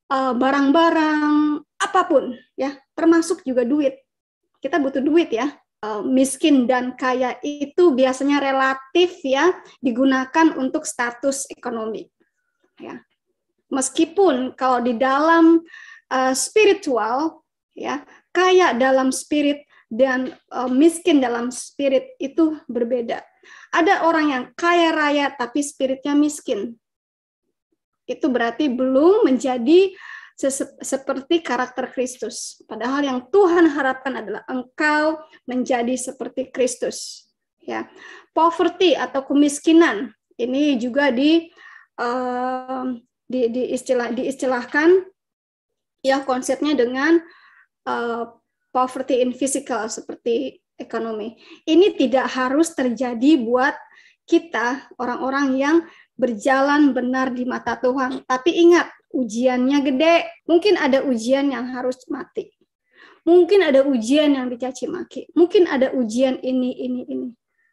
barang-barang apapun, ya, termasuk juga duit. Kita butuh duit ya. Miskin dan kaya itu biasanya relatif ya, digunakan untuk status ekonomi. Ya, meskipun kalau di dalam spiritual, ya, kaya dalam spirit dan miskin dalam spirit itu berbeda. Ada orang yang kaya raya tapi spiritnya miskin. Itu berarti belum menjadi seperti karakter Kristus. Padahal yang Tuhan harapkan adalah engkau menjadi seperti Kristus. Ya, poverty atau kemiskinan ini juga diistilahkan ya konsepnya dengan poverty in physical seperti ekonomi. Ini tidak harus terjadi buat kita orang-orang yang berjalan benar di mata Tuhan. Tapi ingat, ujiannya gede. Mungkin ada ujian yang harus mati. Mungkin ada ujian yang dicaci maki. Mungkin ada ujian ini.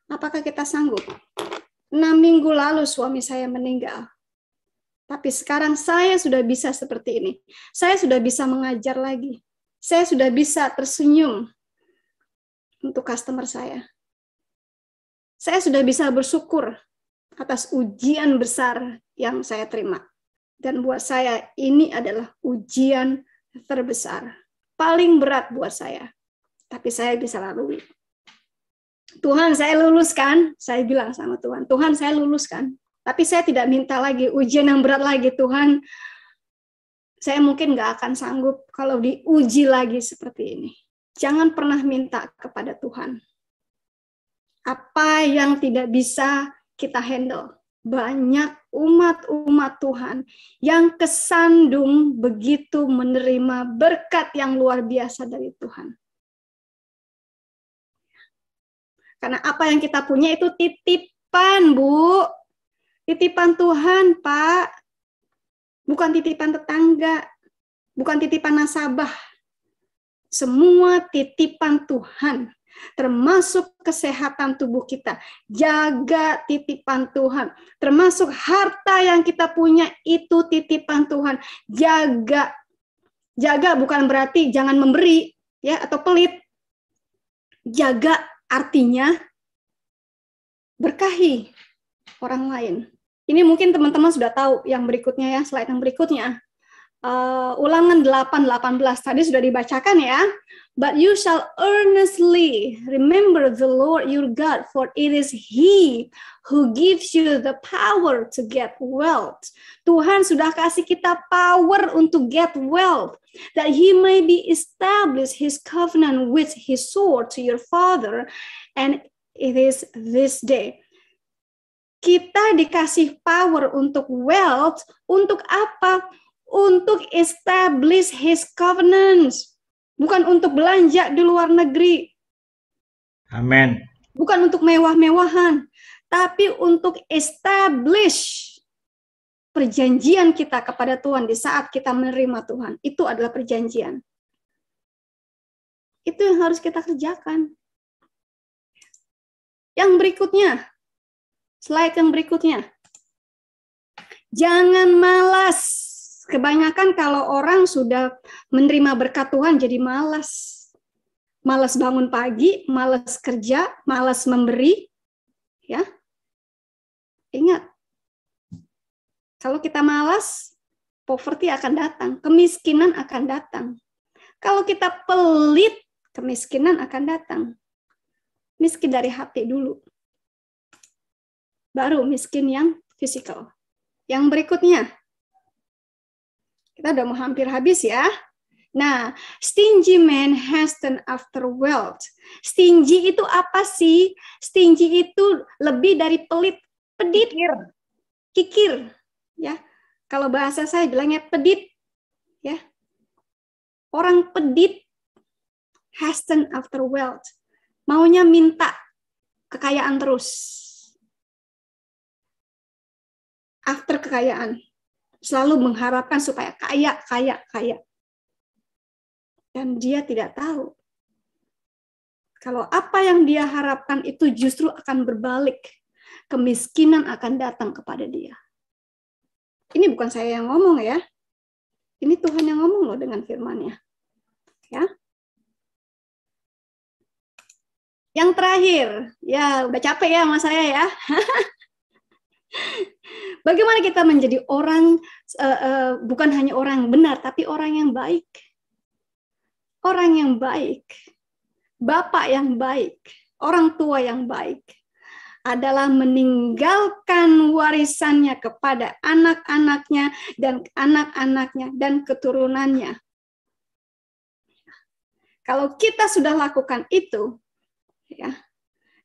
Apakah kita sanggup? 6 minggu lalu suami saya meninggal. Tapi sekarang saya sudah bisa seperti ini. Saya sudah bisa mengajar lagi. Saya sudah bisa tersenyum untuk customer saya. Saya sudah bisa bersyukur atas ujian besar yang saya terima. Dan buat saya ini adalah ujian terbesar. Paling berat buat saya. Tapi saya bisa lalui. Tuhan, saya lulus kan? Saya bilang sama Tuhan, Tuhan saya lulus kan? Tapi saya tidak minta lagi ujian yang berat lagi, Tuhan. Saya mungkin nggak akan sanggup kalau diuji lagi seperti ini. Jangan pernah minta kepada Tuhan apa yang tidak bisa kita handle. Banyak umat-umat Tuhan yang kesandung begitu menerima berkat yang luar biasa dari Tuhan. Karena apa yang kita punya itu titipan, Bu. Titipan Tuhan, Pak. Bukan titipan tetangga. Bukan titipan nasabah. Semua titipan Tuhan. Termasuk kesehatan tubuh kita. Jaga titipan Tuhan. Termasuk harta yang kita punya itu titipan Tuhan. Jaga. Jaga bukan berarti jangan memberi ya atau pelit. Jaga artinya berkahi orang lain. Ini mungkin teman-teman sudah tahu yang berikutnya ya, slide yang berikutnya. Ulangan 8:18 tadi sudah dibacakan ya. But you shall earnestly remember the Lord your God, for it is He who gives you the power to get wealth. Tuhan sudah kasih kita power untuk get wealth, that He may be establish His covenant with His sword to your father, and it is this day. Kita dikasih power untuk wealth, untuk apa? Untuk establish His covenants. Bukan untuk belanja di luar negeri. Amin. Bukan untuk mewah-mewahan. Tapi untuk establish perjanjian kita kepada Tuhan di saat kita menerima Tuhan. Itu adalah perjanjian. Itu yang harus kita kerjakan. Yang berikutnya. Slide yang berikutnya. Jangan malas. Kebanyakan kalau orang sudah menerima berkat Tuhan jadi malas. Malas bangun pagi, malas kerja, malas memberi. Ya. Ingat, kalau kita malas, poverty akan datang, kemiskinan akan datang. Kalau kita pelit, kemiskinan akan datang. Miskin dari hati dulu. Baru miskin yang fisikal. Yang berikutnya, kita udah mau hampir habis ya. Nah, stingy man hasten after wealth. Stingy itu apa sih? Stingy itu lebih dari pelit, pedit, kikir. Ya, kalau bahasa saya bilangnya pedit. Ya, orang pedit hasten after wealth. Maunya minta kekayaan terus. After kekayaan. Selalu mengharapkan supaya kaya. Dan dia tidak tahu. Kalau apa yang dia harapkan itu justru akan berbalik. Kemiskinan akan datang kepada dia. Ini bukan saya yang ngomong ya. Ini Tuhan yang ngomong loh dengan firman-Nya. Ya. Yang terakhir, ya udah capek ya sama saya ya. Bagaimana kita menjadi orang, bukan hanya orang yang benar, tapi orang yang baik. Orang yang baik, bapak yang baik, orang tua yang baik, adalah meninggalkan warisannya kepada anak-anaknya dan anak-anaknya dan keturunannya. Kalau kita sudah lakukan itu, ya,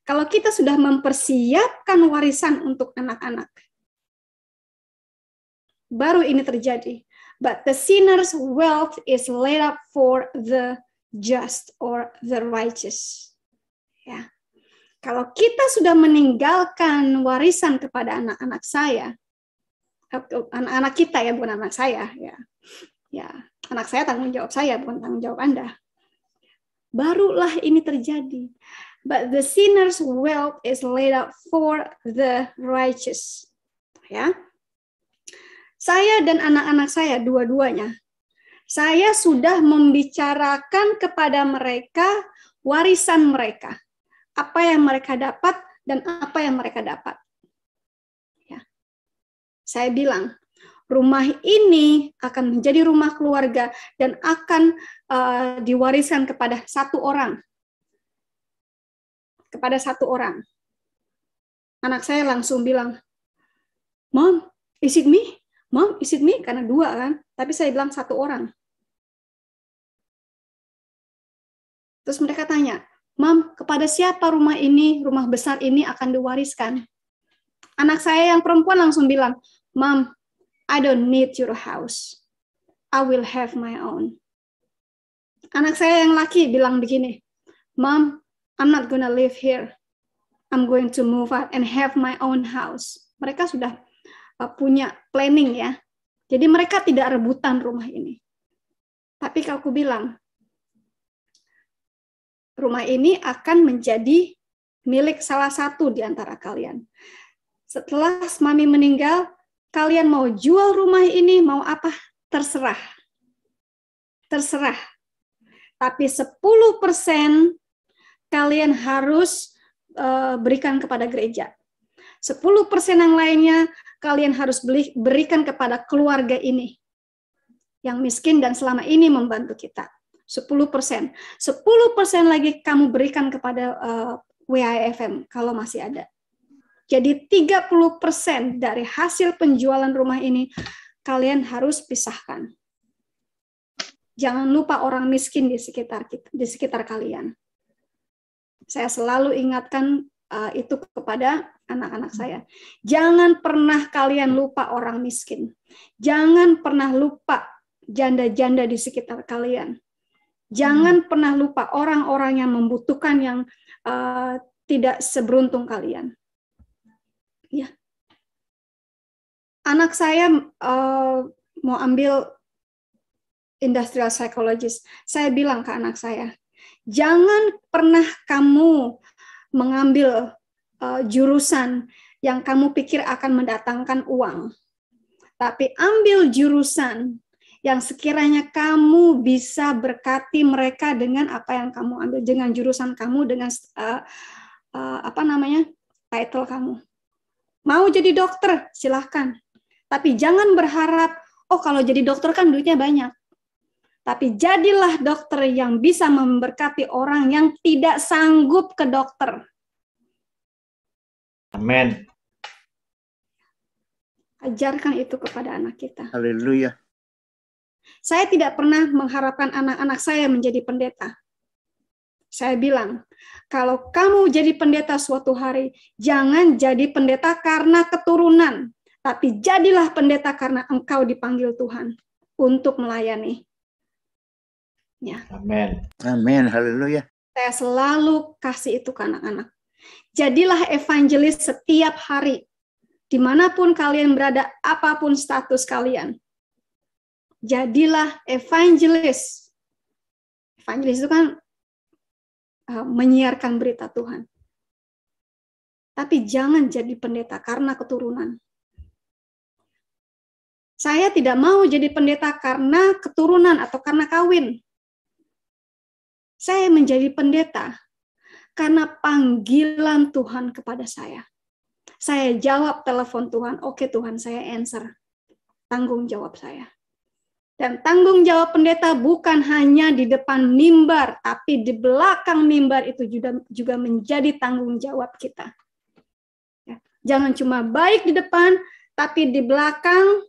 kalau kita sudah mempersiapkan warisan untuk anak-anak, baru ini terjadi. But the sinner's wealth is laid up for the just or the righteous. Ya. Kalau kita sudah meninggalkan warisan kepada anak-anak saya, anak-anak kita ya, bukan anak saya ya. Ya, anak saya tanggung jawab saya, bukan tanggung jawab Anda. Barulah ini terjadi. But the sinner's wealth is laid up for the righteous. Ya. Saya dan anak-anak saya dua-duanya, saya sudah membicarakan kepada mereka warisan mereka. Apa yang mereka dapat dan apa yang mereka dapat. Ya. Saya bilang, rumah ini akan menjadi rumah keluarga dan akan diwariskan kepada satu orang. Kepada satu orang. Anak saya langsung bilang, Mom, is it me? Mom, is it me? Karena dua kan, tapi saya bilang satu orang. Terus mereka tanya, Mom, kepada siapa rumah ini, rumah besar ini akan diwariskan? Anak saya yang perempuan langsung bilang, Mom, I don't need your house. I will have my own. Anak saya yang laki bilang begini, Mom, I'm not gonna live here. I'm going to move out and have my own house. Mereka sudah punya planning ya. Jadi mereka tidak rebutan rumah ini. Tapi kalau aku bilang, rumah ini akan menjadi milik salah satu di antara kalian. Setelah mami meninggal, kalian mau jual rumah ini, mau apa? Terserah. Terserah. Tapi 10% kalian harus berikan kepada gereja. 10% yang lainnya kalian harus berikan kepada keluarga ini yang miskin dan selama ini membantu kita. 10%. 10% lagi kamu berikan kepada WIFM kalau masih ada. Jadi 30% dari hasil penjualan rumah ini kalian harus pisahkan. Jangan lupa orang miskin di sekitar kalian. Saya selalu ingatkan itu kepada anak-anak saya. Jangan pernah kalian lupa orang miskin. Jangan pernah lupa janda-janda di sekitar kalian. Jangan pernah lupa orang-orang yang membutuhkan yang tidak seberuntung kalian. Ya. Anak saya mau ambil industrial psychologist. Saya bilang ke anak saya, jangan pernah kamu mengambil jurusan yang kamu pikir akan mendatangkan uang. tapi ambil jurusan yang sekiranya kamu bisa berkati mereka dengan apa yang kamu ambil, dengan jurusan kamu, dengan title kamu. Mau jadi dokter, silahkan. Tapi jangan berharap, oh kalau jadi dokter kan duitnya banyak. Tapi jadilah dokter yang bisa memberkati orang yang tidak sanggup ke dokter. Amin. Ajarkan itu kepada anak kita. Haleluya. Saya tidak pernah mengharapkan anak-anak saya menjadi pendeta. Saya bilang, kalau kamu jadi pendeta suatu hari, jangan jadi pendeta karena keturunan, tapi jadilah pendeta karena engkau dipanggil Tuhan untuk melayani. Ya. Amin. Amin. Haleluya. Saya selalu kasih itu ke anak-anak. Jadilah evangelis setiap hari. Dimanapun kalian berada, apapun status kalian. Jadilah evangelis. Evangelis itu kan menyiarkan berita Tuhan. Tapi jangan jadi pendeta karena keturunan. Saya tidak mau jadi pendeta karena keturunan atau karena kawin. Saya menjadi pendeta karena panggilan Tuhan kepada saya. Saya jawab telepon Tuhan, oke Tuhan, saya answer. Tanggung jawab saya. Dan tanggung jawab pendeta bukan hanya di depan mimbar, tapi di belakang mimbar itu juga menjadi tanggung jawab kita. Ya. Jangan cuma baik di depan, tapi di belakang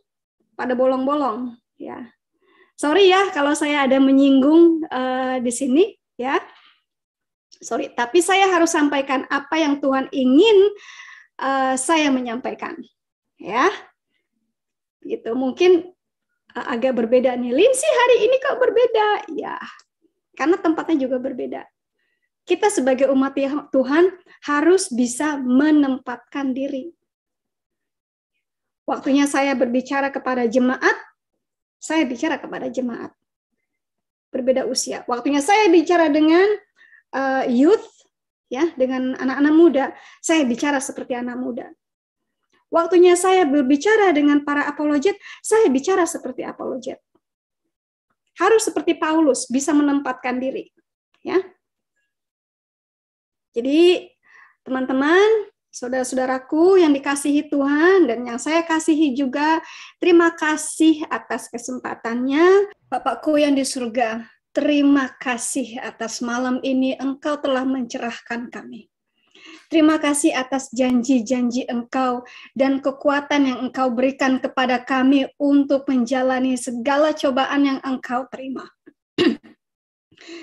pada bolong-bolong. Ya. Sorry ya kalau saya ada menyinggung di sini, ya. Sorry, tapi saya harus sampaikan apa yang Tuhan ingin saya menyampaikan, ya. Gitu. Mungkin agak berbeda nih. Lindsay hari ini kok berbeda? Ya, karena tempatnya juga berbeda. Kita sebagai umat Tuhan harus bisa menempatkan diri. Waktunya saya berbicara kepada jemaat, saya bicara kepada jemaat. Berbeda usia. Waktunya saya bicara dengan youth, ya, dengan anak-anak muda, saya bicara seperti anak muda. Waktunya saya berbicara dengan para apologet, saya bicara seperti apologet. Harus seperti Paulus, bisa menempatkan diri. Ya. Jadi, teman-teman, saudara-saudaraku yang dikasihi Tuhan, dan yang saya kasihi juga, terima kasih atas kesempatannya. Bapakku yang di surga, terima kasih atas malam ini Engkau telah mencerahkan kami. Terima kasih atas janji-janji Engkau dan kekuatan yang Engkau berikan kepada kami untuk menjalani segala cobaan yang Engkau terima.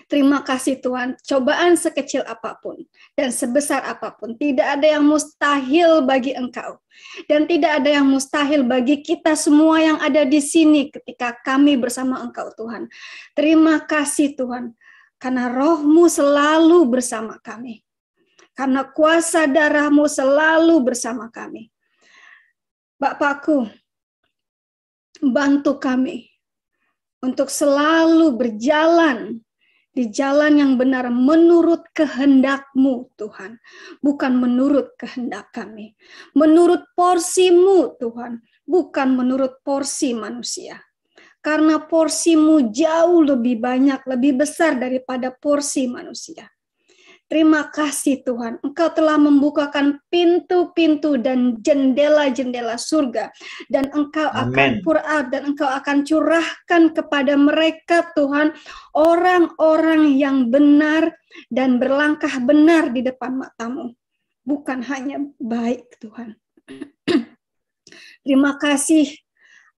Terima kasih Tuhan, cobaan sekecil apapun dan sebesar apapun, tidak ada yang mustahil bagi Engkau. Dan tidak ada yang mustahil bagi kita semua yang ada di sini ketika kami bersama Engkau Tuhan. Terima kasih Tuhan, karena Roh-Mu selalu bersama kami. Karena kuasa darah-Mu selalu bersama kami. Bapakku, bantu kami untuk selalu berjalan di jalan yang benar menurut kehendak-Mu, Tuhan. Bukan menurut kehendak kami. Menurut porsi-Mu, Tuhan. Bukan menurut porsi manusia. Karena porsi-Mu jauh lebih banyak, lebih besar daripada porsi manusia. Terima kasih Tuhan, Engkau telah membukakan pintu-pintu dan jendela-jendela surga. Dan Engkau akan pour out, dan Engkau akan curahkan kepada mereka Tuhan, orang-orang yang benar dan berlangkah benar di depan mata-Mu. Bukan hanya baik Tuhan. Terima kasih.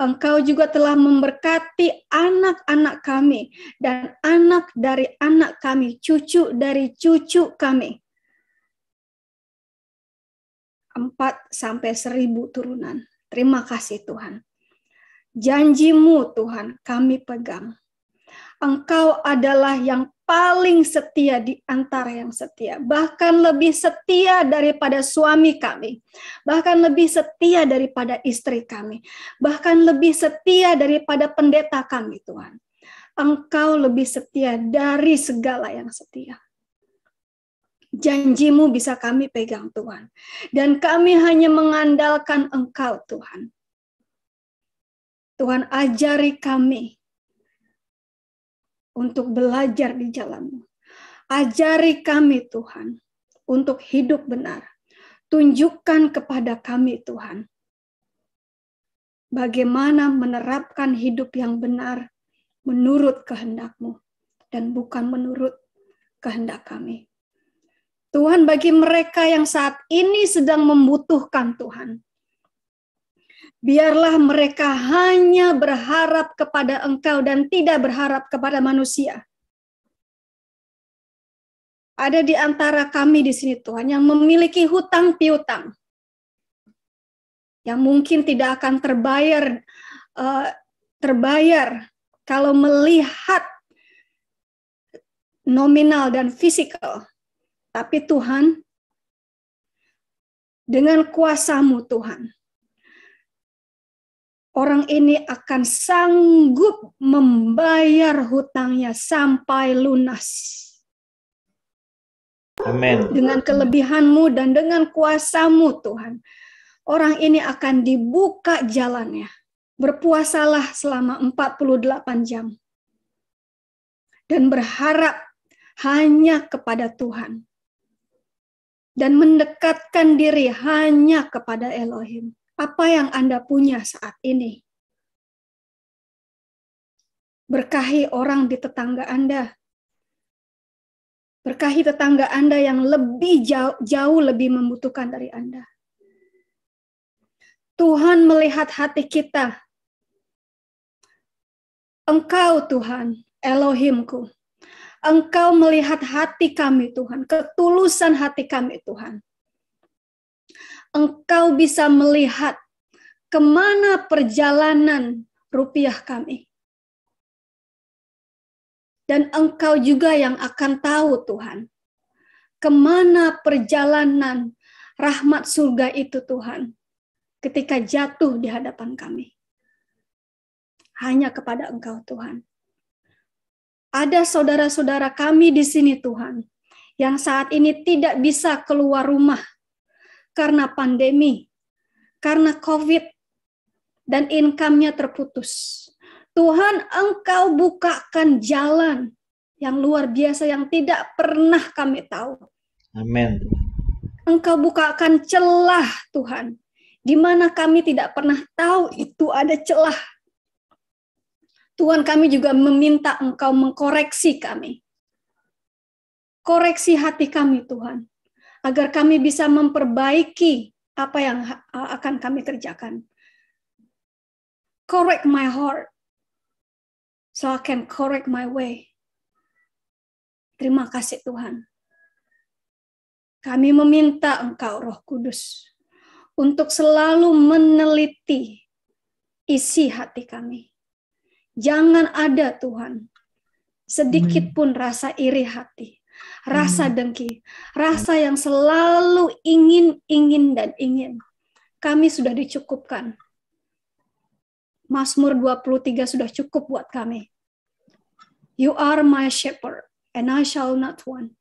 Engkau juga telah memberkati anak-anak kami dan anak dari anak kami, cucu dari cucu kami. 4-1000 turunan. Terima kasih Tuhan. Janji-Mu Tuhan kami pegang. Engkau adalah yang paling setia di antara yang setia. Bahkan lebih setia daripada suami kami. Bahkan lebih setia daripada istri kami. Bahkan lebih setia daripada pendeta kami, Tuhan. Engkau lebih setia dari segala yang setia. Janji-Mu bisa kami pegang, Tuhan. Dan kami hanya mengandalkan Engkau, Tuhan. Tuhan, ajari kami untuk belajar di jalan-Mu. Ajari kami Tuhan untuk hidup benar. Tunjukkan kepada kami Tuhan bagaimana menerapkan hidup yang benar menurut kehendak-Mu dan bukan menurut kehendak kami. Tuhan, bagi mereka yang saat ini sedang membutuhkan Tuhan, biarlah mereka hanya berharap kepada Engkau dan tidak berharap kepada manusia. Ada di antara kami di sini Tuhan yang memiliki hutang piutang yang mungkin tidak akan terbayar kalau melihat nominal dan fisikal. Tapi Tuhan, dengan kuasa-Mu Tuhan, orang ini akan sanggup membayar hutangnya sampai lunas. Amin. Dengan kelebihan-Mu dan dengan kuasa-Mu Tuhan, orang ini akan dibuka jalannya. Berpuasalah selama 48 jam. Dan berharap hanya kepada Tuhan. Dan mendekatkan diri hanya kepada Elohim. Apa yang Anda punya saat ini? Berkahi orang di tetangga Anda. Berkahi tetangga Anda yang lebih jauh lebih membutuhkan dari Anda. Tuhan melihat hati kita. Engkau Tuhan, Elohimku. Engkau melihat hati kami Tuhan, ketulusan hati kami Tuhan. Engkau bisa melihat kemana perjalanan rupiah kami. Dan Engkau juga yang akan tahu Tuhan, kemana perjalanan rahmat surga itu Tuhan, ketika jatuh di hadapan kami. Hanya kepada Engkau Tuhan. Ada saudara-saudara kami di sini Tuhan, yang saat ini tidak bisa keluar rumah karena pandemi, karena COVID, dan income-nya terputus. Tuhan, Engkau bukakan jalan yang luar biasa yang tidak pernah kami tahu. Amin. Engkau bukakan celah Tuhan, di mana kami tidak pernah tahu itu ada celah. Tuhan, kami juga meminta Engkau mengkoreksi kami. Koreksi hati kami Tuhan, agar kami bisa memperbaiki apa yang akan kami kerjakan. Correct my heart, so I can correct my way. Terima kasih Tuhan. Kami meminta Engkau Roh Kudus untuk selalu meneliti isi hati kami. Jangan ada Tuhan sedikit pun rasa iri hati, rasa dengki, rasa yang selalu ingin dan ingin. Kami sudah dicukupkan. Mazmur 23 sudah cukup buat kami. You are my shepherd and I shall not want.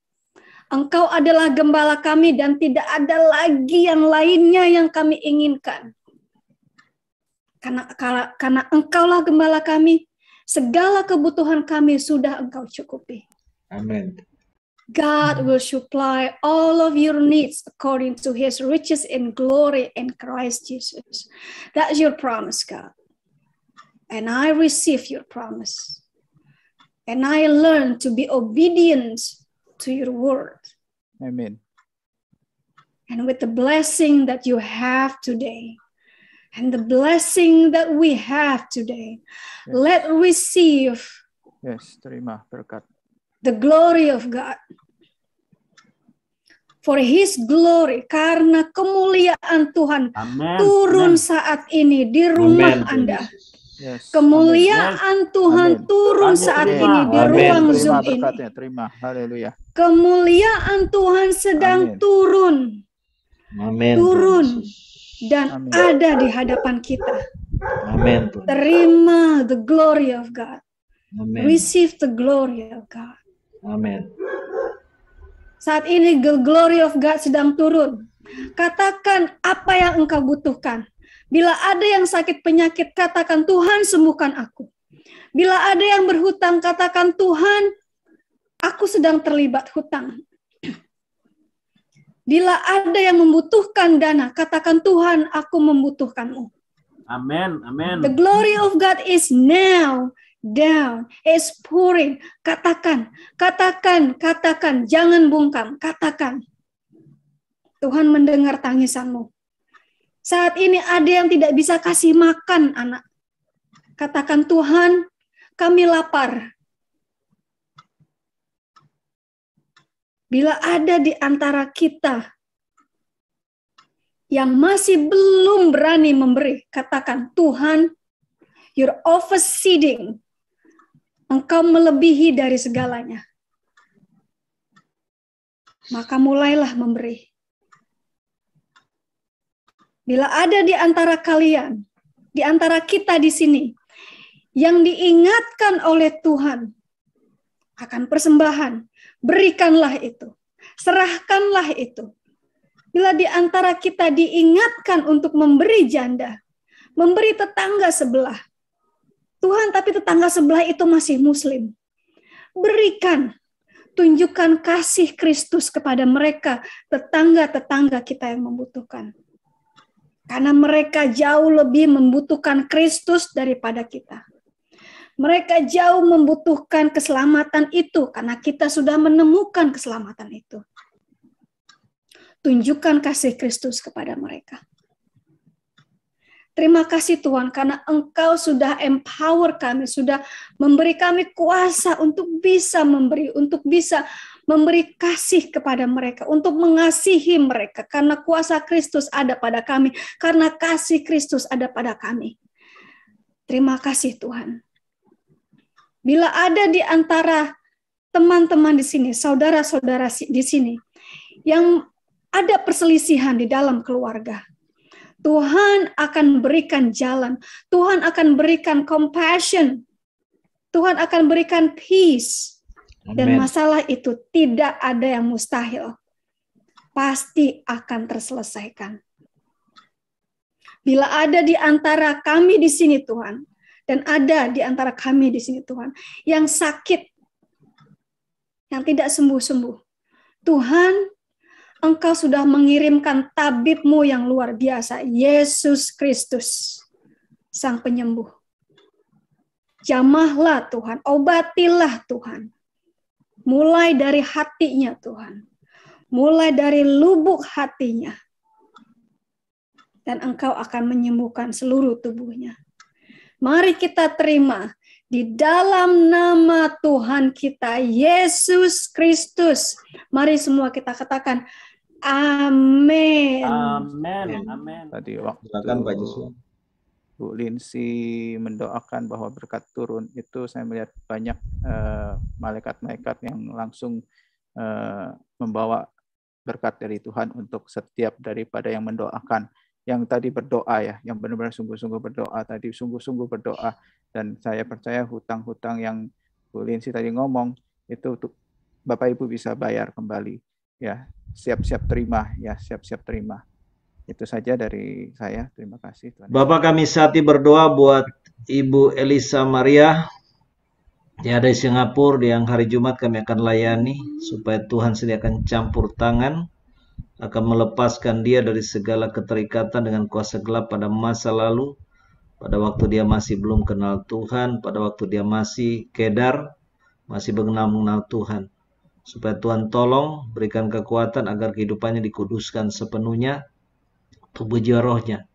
Engkau adalah gembala kami dan tidak ada lagi yang lainnya yang kami inginkan. Karena Engkaulah gembala kami, segala kebutuhan kami sudah Engkau cukupi. Amin. God will supply all of your needs according to His riches in glory in Christ Jesus. That's your promise, God. And I receive your promise. And I learn to be obedient to your word. Amen. And with the blessing that you have today, and the blessing that we have today, Yes. let receive Yes, terima berkat. the glory of God. For His glory, karena kemuliaan Tuhan Amen. turun Amen. saat ini di rumah Amin. Anda. Yes. Kemuliaan Tuhan Amin. turun Amin. saat Terima. ini di Amin. ruang Terima Zoom ini. berkatnya, terima. Haleluya. Kemuliaan Tuhan sedang Amin. turun Amin. Turun. Tuhan Yesus. dan Amin. ada di hadapan kita. Amin. Tuhan. Terima the glory of God. Amin. Receive the glory of God. Amin. Saat ini the glory of God sedang turun. Katakan apa yang engkau butuhkan. Bila ada yang sakit penyakit, katakan Tuhan sembuhkan aku. Bila ada yang berhutang, katakan Tuhan, aku sedang terlibat hutang. Bila ada yang membutuhkan dana, katakan Tuhan, aku membutuhkanmu. Amen. Amen. The glory of God is now down, is pouring. Katakan, katakan, katakan, jangan bungkam, katakan. Tuhan mendengar tangisanmu. Saat ini ada yang tidak bisa kasih makan anak. Katakan Tuhan, kami lapar. Bila ada di antara kita yang masih belum berani memberi, katakan Tuhan, you're overseeding. Engkau melebihi dari segalanya. Maka mulailah memberi. Bila ada di antara kalian, di antara kita di sini, yang diingatkan oleh Tuhan akan persembahan, berikanlah itu. Serahkanlah itu. Bila di antara kita diingatkan untuk memberi janda, memberi tetangga sebelah. Tuhan, tapi tetangga sebelah itu masih muslim. Berikan, tunjukkan kasih Kristus kepada mereka, tetangga-tetangga kita yang membutuhkan. Karena mereka jauh lebih membutuhkan Kristus daripada kita. Mereka jauh membutuhkan keselamatan itu karena kita sudah menemukan keselamatan itu. Tunjukkan kasih Kristus kepada mereka. Terima kasih Tuhan karena Engkau sudah empower kami, sudah memberi kami kuasa untuk bisa memberi, untuk bisa memberi kasih kepada mereka, untuk mengasihi mereka karena kuasa Kristus ada pada kami, karena kasih Kristus ada pada kami. Terima kasih Tuhan. Bila ada di antara teman-teman di sini, saudara-saudara di sini, yang ada perselisihan di dalam keluarga, Tuhan akan berikan jalan, Tuhan akan berikan compassion, Tuhan akan berikan peace, dan masalah itu tidak ada yang mustahil, pasti akan terselesaikan. Bila ada di antara kami di sini Tuhan, dan ada di antara kami di sini Tuhan, yang sakit, yang tidak sembuh-sembuh. Tuhan, Engkau sudah mengirimkan tabib-Mu yang luar biasa, Yesus Kristus, Sang Penyembuh. Jamahlah Tuhan, obatilah Tuhan. Mulai dari hatinya Tuhan. Mulai dari lubuk hatinya. Dan Engkau akan menyembuhkan seluruh tubuhnya. Mari kita terima di dalam nama Tuhan kita, Yesus Kristus. Mari semua kita katakan, amin. Amin. Amin. Tadi waktu Silakan Pak Joshua. Bu Linsi mendoakan bahwa berkat turun, itu saya melihat banyak malaikat-malaikat yang langsung membawa berkat dari Tuhan untuk setiap daripada yang mendoakan. Yang tadi berdoa ya, yang benar-benar sungguh-sungguh berdoa tadi, sungguh-sungguh berdoa. Dan saya percaya hutang-hutang yang Bu Linsi tadi ngomong, itu untuk Bapak Ibu bisa bayar kembali. Ya, siap-siap terima, ya siap-siap terima. Itu saja dari saya, terima kasih Tuhan. Bapak kami saat ini berdoa buat Ibu Elisa Maria yang ada di Singapura, yang hari Jumat kami akan layani, supaya Tuhan sendiri akan campur tangan, akan melepaskan dia dari segala keterikatan dengan kuasa gelap pada masa lalu, pada waktu dia masih belum kenal Tuhan, pada waktu dia masih kedar, masih mengenal Tuhan. Supaya Tuhan tolong, berikan kekuatan agar kehidupannya dikuduskan sepenuhnya, tubuh jiwa rohnya.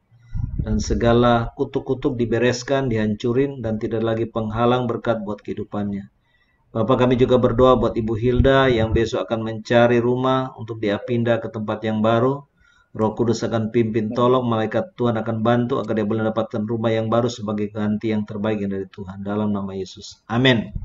Dan segala kutuk-kutuk dibereskan, dihancurin, dan tidak lagi penghalang berkat buat kehidupannya. Bapak kami juga berdoa buat Ibu Hilda yang besok akan mencari rumah untuk dia pindah ke tempat yang baru. Roh Kudus akan pimpin tolong, malaikat Tuhan akan bantu agar dia boleh mendapatkan rumah yang baru sebagai ganti yang terbaik dari Tuhan. Dalam nama Yesus. Amin.